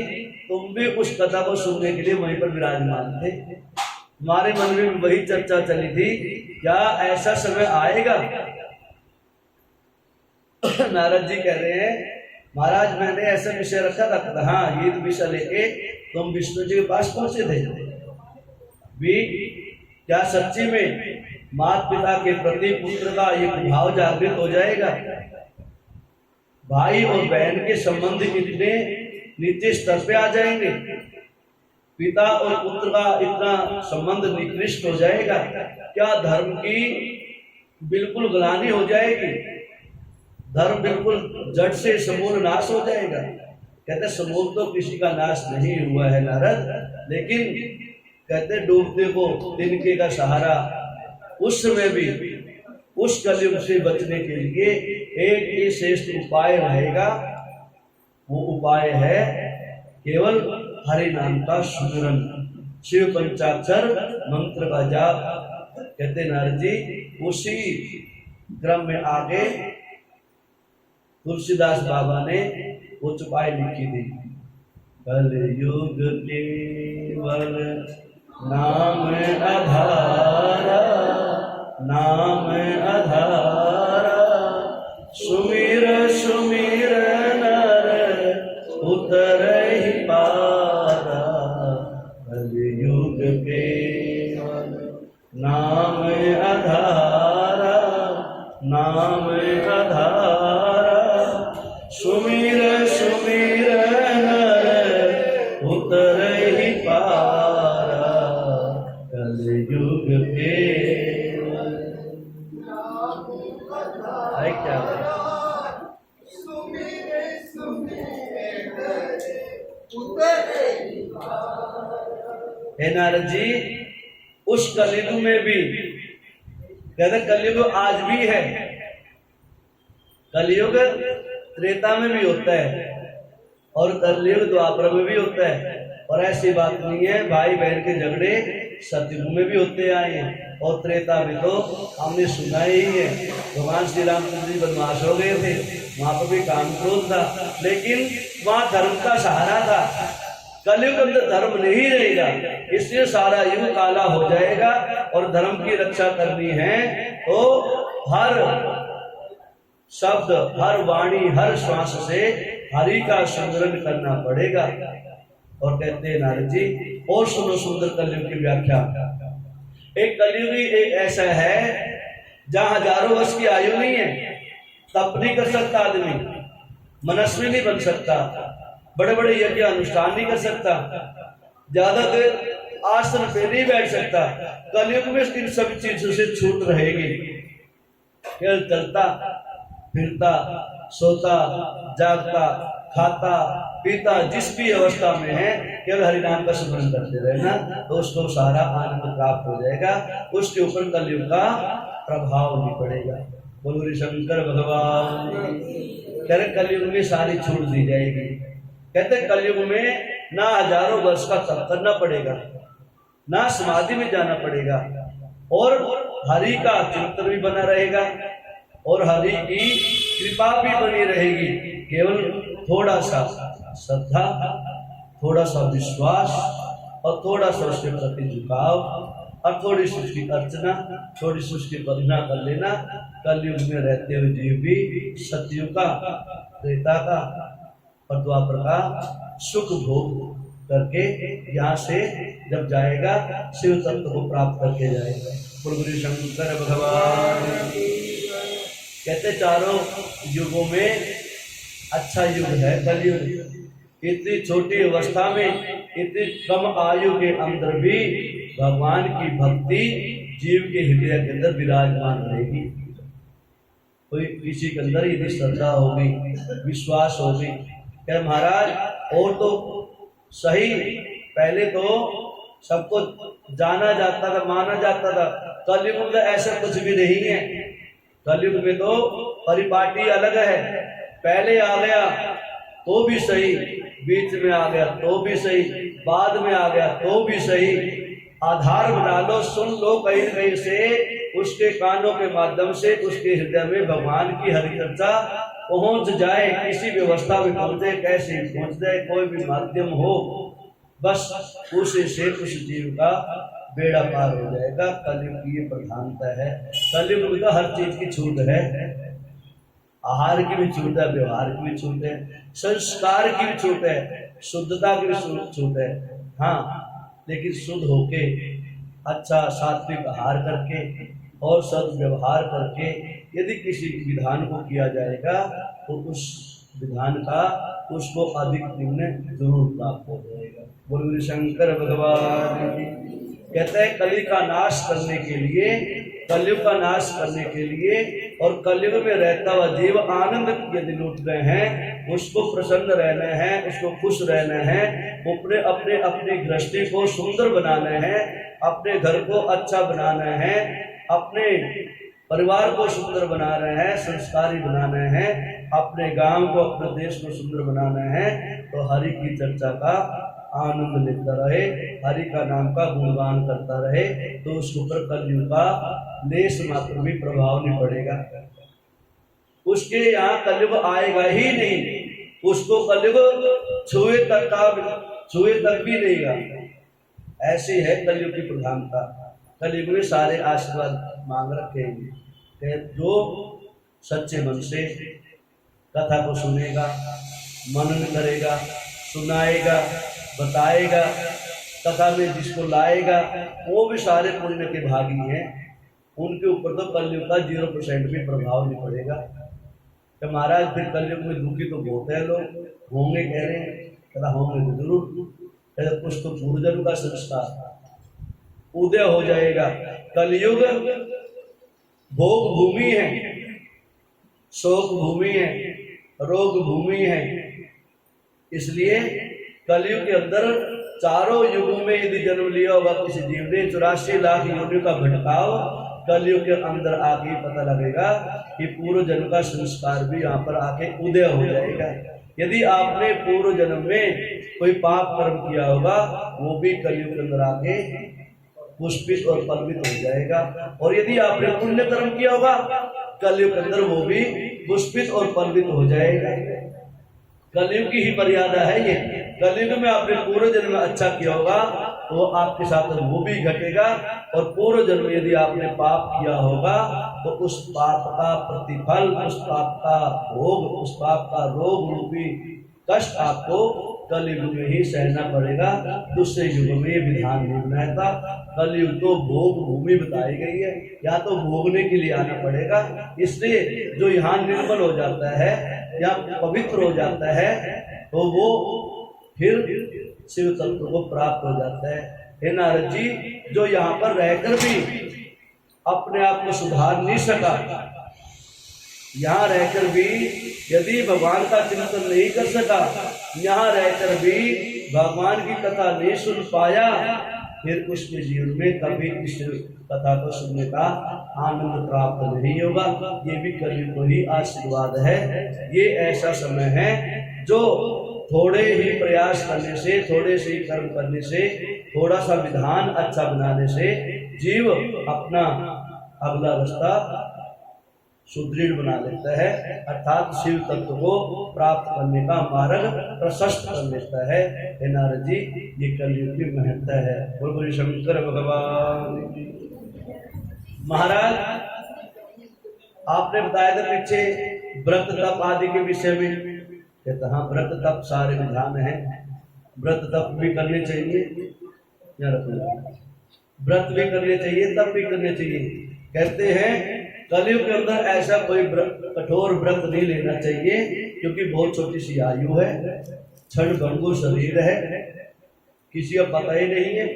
तुम भी उस कथा को सुनने के लिए वहीं पर विराजमान थे, तुम्हारे मन में वही चर्चा चली थी, क्या ऐसा समय आएगा? नारद जी कह रहे हैं महाराज मैंने ऐसा विषय रखा था। हाँ, ये विषय लेके तुम विष्णु जी के पास पहुंचे थे भी, क्या सच्ची में माता पिता के प्रति पुत्र का एक भाव जागृत हो जाएगा? भाई और बहन के संबंध कितने नीचे स्तर पे आ जाएंगे, पिता और पुत्र का इतना संबंध निकृष्ट हो जाएगा, क्या धर्म की बिल्कुल ग्लानि हो जाएगी, धर्म बिल्कुल जड़ से समूल नाश हो जाएगा। कहते समूल तो किसी का नाश नहीं हुआ है नारद, लेकिन कहते डूबते को तिनके का सहारा। उस समय भी उस कलयुग से बचने के लिए एक ही श्रेष्ठ उपाय रहेगा वो उपाय है केवल हरि नाम का सुमिरन, शिव पंचाक्षर मंत्र का जाप। कहते नारद जी उसी क्रम में आगे तुलसीदास बाबा ने वो चौपाई लिखी थी। कलयुग केवल नाम आधारा, नाम आधारा, सुमिर सुमिर नर उतरहि पारा। कलयुग केवल नाम आधारा, नाम आधारा, सुमिर सुमिर नर उतरहि पारा। कलयुग केवल है क्या है नारद जी। उस कलयुग में भी कहते कलयुग आज भी है, कलयुग त्रेता में भी होता है और कलयुग द्वापर में भी होता है। और ऐसी बात नहीं है, भाई बहन के झगड़े सतयुग में भी होते आए हैं और त्रेता में तो हमने सुना ही है। भगवान श्री रामचंद्र जी बनवास हो गए थे, वहां पर भी काम क्रोध था, लेकिन वहां धर्म का सहारा था। कलयुग के अंदर धर्म नहीं रहेगा, इसलिए सारा युग काला हो जाएगा। और धर्म की रक्षा करनी है तो हर शब्द, हर वाणी, हर श्वास से हरि का स्मरण करना पड़ेगा। और कहते हैं नारद जी और सुनो सुंदर कलयुग की व्याख्या। एक कलयुगी एक ऐसा है जहां हजारों वर्ष की आयु नहीं है, तप नहीं कर सकता आदमी, मनस्वी नहीं बन सकता, बड़े बड़े यज्ञ अनुष्ठान नहीं कर सकता, ज्यादा देर आसन पे नहीं बैठ सकता। कलयुग में इन सभी चीजों से छूट रहेगी। केवल चलता फिरता, सोता, जागता, खाता, पीता, जिस भी अवस्था में है केवल हरि नाम का स्मरण करते रहना, तो उसको सारा आनंद प्राप्त हो जाएगा। उसके ऊपर कलयुग का प्रभाव नहीं पड़ेगा। बोलो शंकर भगवान। कहते कलयुग में सारी छूट दी जाएगी। कहते कलयुग में ना हजारों वर्ष का तप करना पड़ेगा, ना समाधि में जाना पड़ेगा, और हरि का चिंतन भी बना रहेगा और हरि की कृपा भी बनी रहेगी। केवल थोड़ा सा श्रद्धा, थोड़ा सा विश्वास और थोड़ा सा उसके प्रति झुकाव और थोड़ी सी उसकी अर्चना, थोड़ी सी उसकी वंदना कर लेना। कलयुग में रहते हुए जीव भी सतयुग का, त्रेता का और द्वापर का सुख भोग करके यहाँ से जब जाएगा शिव तत्व को प्राप्त करके जाएगा। गुरु शंकर भगवान। कहते चारों युगों में अच्छा युग है कलयुग। इतनी छोटी अवस्था में, इतनी कम आयु के अंदर भी भगवान की भक्ति जीव के हृदय के अंदर विराजमान रहेगी। कोई किसी के अंदर यदि श्रद्धा होगी, विश्वास होगी, क्या महाराज और तो सही, पहले तो सबको जाना जाता था, माना जाता था, कलयुग में ऐसा कुछ भी नहीं है। कलयुग में तो परिपाटी अलग है, पहले आ गया तो भी सही, बीच में आ गया तो भी सही, बाद में आ गया तो भी सही। आधार बना लो, सुन लो कहीं कहीं से, उसके कानों के माध्यम से उसके हृदय में भगवान की हरि चर्चा पहुंच जाए। किसी व्यवस्था में पहुंचे, कैसे पहुंच जाए, कोई भी माध्यम हो, बस उसी से उस जीव का बेड़ा पार हो जाएगा। कलयुग की ये प्रधानता है। कलयुग में तो हर चीज की छूट है, आहार की भी छूट है, व्यवहार की भी छूट है, संस्कार की भी छूट है, शुद्धता की भी छूट है। हाँ, लेकिन शुद्ध होके, अच्छा सात्विक आहार करके और सद्व्यवहार करके यदि किसी विधान को किया जाएगा तो उस विधान का उसको अधिक पुण्य जरूर प्राप्त हो जाएगा। बोलो शंकर भगवान की। कहते हैं कली का नाश करने के लिए, कलयुग का नाश करने के लिए और कलयुग में रहता हुआ जीव आनंद यदि लूट रहे हैं, उसको प्रसन्न रहना है, उसको खुश रहना है, अपने अपने अपनी दृष्टि को सुंदर बनाना है, अपने घर को अच्छा बनाना है, अपने परिवार को सुंदर बनाना है, संस्कारी बनाना है, अपने गांव को, अपने देश को सुंदर बनाना है तो हरि की चर्चा का आनंद लेता रहे, हरि का नाम का गुणगान करता रहे, तो उसके ऊपर कलयुग का लेस मात्र भी प्रभाव नहीं पड़ेगा। उसके यहाँ कलयुग आएगा ही नहीं, उसको कलयुग छुए तक भी नहीं गा। ऐसी है कलयुग की प्रधानता। कलयुग में सारे आशीर्वाद मांग रखे हैं। जो सच्चे मन से कथा को सुनेगा, मनन करेगा, सुनाएगा, बताएगा, कथा में जिसको लाएगा, वो भी सारे पुण्य के भागी हैं। उनके ऊपर तो कलयुग का 0% भी प्रभाव नहीं पड़ेगा। तो महाराज फिर कलयुग में दुखी तो बहुत है लोग, होंगे कह रहे हैं, कहता होंगे तो जरूर, कुछ तो पूर्वजन्म का संस्कार उदय हो जाएगा। कलयुग भोग भूमि है, शोक भूमि है, रोग भूमि है। इसलिए कलयुग के अंदर चारों युगों में यदि जन्म लिया होगा किसी जीव ने, 84 लाख योनियों का भटकाव कलयुग के अंदर आके पता लगेगा कि पूर्व जन्म का संस्कार भी यहाँ पर आके उदय हो जाएगा। यदि आपने पूर्व जन्म में कोई पाप कर्म किया होगा, वो भी कलयुग के अंदर आके पुष्पित और पल्वित हो जाएगा। और यदि आपने पुण्य कर्म किया होगा, कलयुग के अंदर वो भी पुष्पित और पल्वित हो जाएगा। कलयुग की ही मर्यादा है ये। कलयुग में आपने पूर्व जन्म में अच्छा किया होगा तो आपके साथ वो भी घटेगा, और पूर्व जन्म में यदि आपने पाप किया होगा तो उस पाप का प्रतिफल, उस पाप का भोग, उस पाप का रोग रूपी कष्ट आपको कलयुग में ही सहना पड़ेगा। दूसरे युग में ये विधान नहीं बनाया था। कलयुग तो भोग भूमि बताई गई है, या तो भोगने के लिए आना पड़ेगा। इसलिए जो यहाँ निर्मल हो जाता है या पवित्र हो जाता है तो वो फिर शिव तत्व को प्राप्त हो जाता है। हे नारद जी, जो यहाँ पर रहकर भी अपने आप को सुधार नहीं सका, यहाँ रहकर भी यदि भगवान का चिंतन नहीं कर सका, यहाँ रहकर भी भगवान की कथा नहीं सुन पाया, फिर उसके जीवन में कभी इस कथा को सुनने का आनंद प्राप्त नहीं होगा। ये भी कलयुग को ही आशीर्वाद है। ये ऐसा समय है जो थोड़े ही प्रयास करने से, थोड़े से ही कर्म करने से, थोड़ा सा विधान अच्छा बनाने से जीव अपना अगला रास्ता सुदृढ़ बना लेता है, अर्थात शिव तत्व को प्राप्त करने का मार्ग प्रशस्त कर लेता है। हे नारद जी, ये कलयुग की महत्ता है। बोल शंकर भगवान। महाराज, आपने बताया था पीछे व्रत तप आदि के विषय में, कहता हाँ व्रत तप सारे विधान हैं, व्रत तप भी करने चाहिए, व्रत भी करने चाहिए, तप भी करने चाहिए। कहते हैं कलयुग के अंदर ऐसा कोई कठोर व्रत नहीं लेना चाहिए, क्योंकि बहुत छोटी सी आयु है, क्षण भंगुर शरीर है, किसी का पता ही नहीं है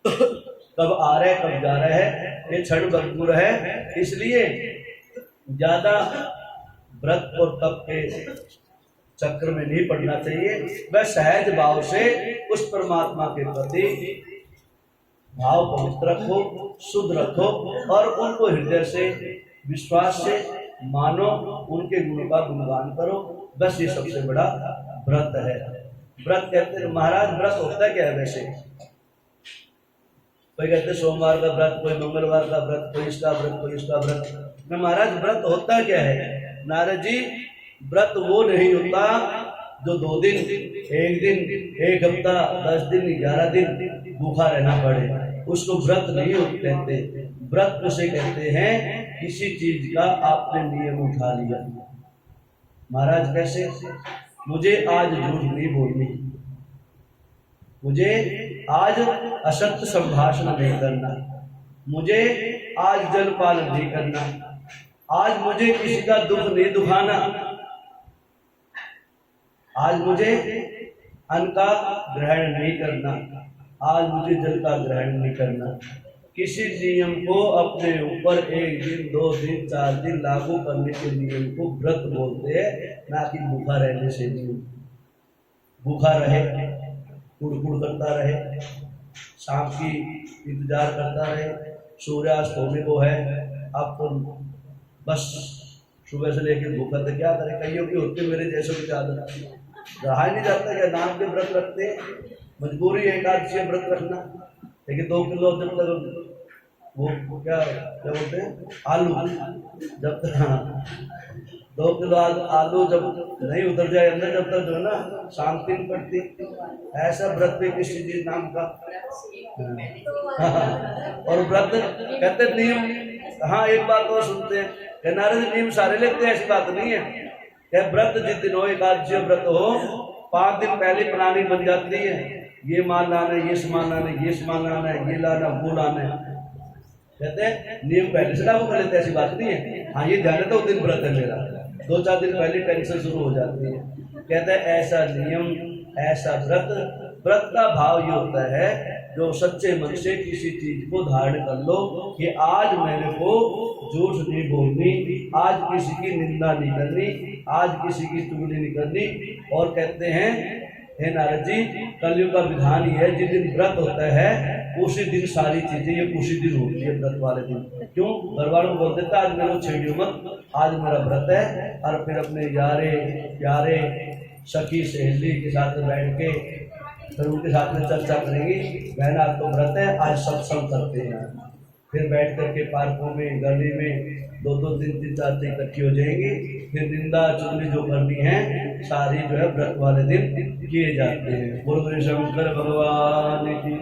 कब आ रहा है कब जा रहा है, ये क्षण भंगुर है। इसलिए ज्यादा व्रत और तप के चक्र में नहीं पड़ना चाहिए। वह सहज भाव से उस परमात्मा के प्रति भाव पवित्र रखो, शुद्ध रखो, और उनको हृदय से विश्वास से मानो, उनके गुणों का गुणगान करो। बस ये सबसे बड़ा व्रत है। व्रत कहते हैं महाराज, व्रत होता क्या है वैसे? कोई कहते सोमवार का व्रत, कोई मंगलवार का व्रत, कोई इसका व्रत, कोई इसका व्रत। मैं महाराज व्रत होता क्या है? नारद जी, व्रत वो नहीं होता जो 2 दिन, 1 दिन, 1 हफ्ता, 10 दिन, 11 दिन भूखा रहना पड़े, उसको व्रत नहीं कहते। व्रत उसे कहते हैं किसी चीज का आपने नियम उठा लिया। महाराज कैसे? मुझे आज झूठ नहीं बोलनी, मुझे आज असत्य संभाषण नहीं करना, मुझे आज जलपान नहीं करना, आज मुझे किसी का दुख नहीं दुखाना, आज मुझे अन्न का ग्रहण नहीं करना, आज मुझे जल का ग्रहण नहीं करना। किसी नियम को अपने ऊपर 1 दिन, 2 दिन, 4 दिन लागू करने के नियम को व्रत बोलते हैं, ना कि भूखा रहने से नहीं। भूखा रहे, कुड़कुड़ करता रहे, शाम की इंतजार करता रहे, सूर्यास्त होने को है, अब तो बस सुबह से लेकर भूखा तो क्या करे, कईयों की होती मेरे जैसों की आदत, रहा ही नहीं जाता क्या नाम के व्रत रखते हैं, मजबूरी है एकादशी व्रत रखना। लेकिन 2 किलो जब तक वो क्या क्या बोलते हैं आलू, जब तक 2 किलो आलू जब नहीं उतर जाए अंदर, जब तक जो है ना शांति नहीं पड़ती। ऐसा व्रत भी किसी चीज नाम का और व्रत कहते नियम। हाँ एक बात और सुनते हैं कि नारद नियम सारे लेते हैं, ऐसी बात नहीं है। क्या व्रत जिस दिन हो, एकादशी व्रत हो, 5 दिन पहले प्लानिंग बन जाती है, ये माल लाना है, ये सामान लाना है, ये सामान लाना है, ये लाना वो लाना है, कहते हैं नियम पहले से लागू कर लेते हैं, ऐसी बात नहीं है। हाँ ये ध्यान है तो दिन व्रत है मेरा, 2-4 दिन पहले टेंशन शुरू हो जाती है। कहते हैं ऐसा नियम, ऐसा व्रत, व्रत का भाव ये होता है जो सच्चे मन से किसी चीज को धारण कर लो कि आज मेरे को झूठ नहीं बोलनी, आज किसी की निंदा नहीं करनी, आज किसी की चुगली नहीं करनी। और कहते हैं हे नारद जी, कलयुग का विधान ही है, जिस दिन व्रत होता है उसी दिन सारी चीजें ये उसी दिन होती है, व्रत वाले दिन। क्यों? घर वालों को बोल देता आज मेरे को छेड़ियो मत, आज मेरा व्रत है। और फिर अपने यारे प्यारे सखी सहेली के साथ बैठ के फिर उनके साथ में चर्चा करेंगी, बहन आज तो व्रत है, आज सत्संग करते हैं। फिर बैठ करके पार्कों में गली में 2-2 दिन 3-4 दिन इकट्ठी हो जाएंगी। फिर निंदा चुगली जो करनी है सारी जो है व्रत वाले दिन किए जाते हैं। बोलो शंकर भगवान की।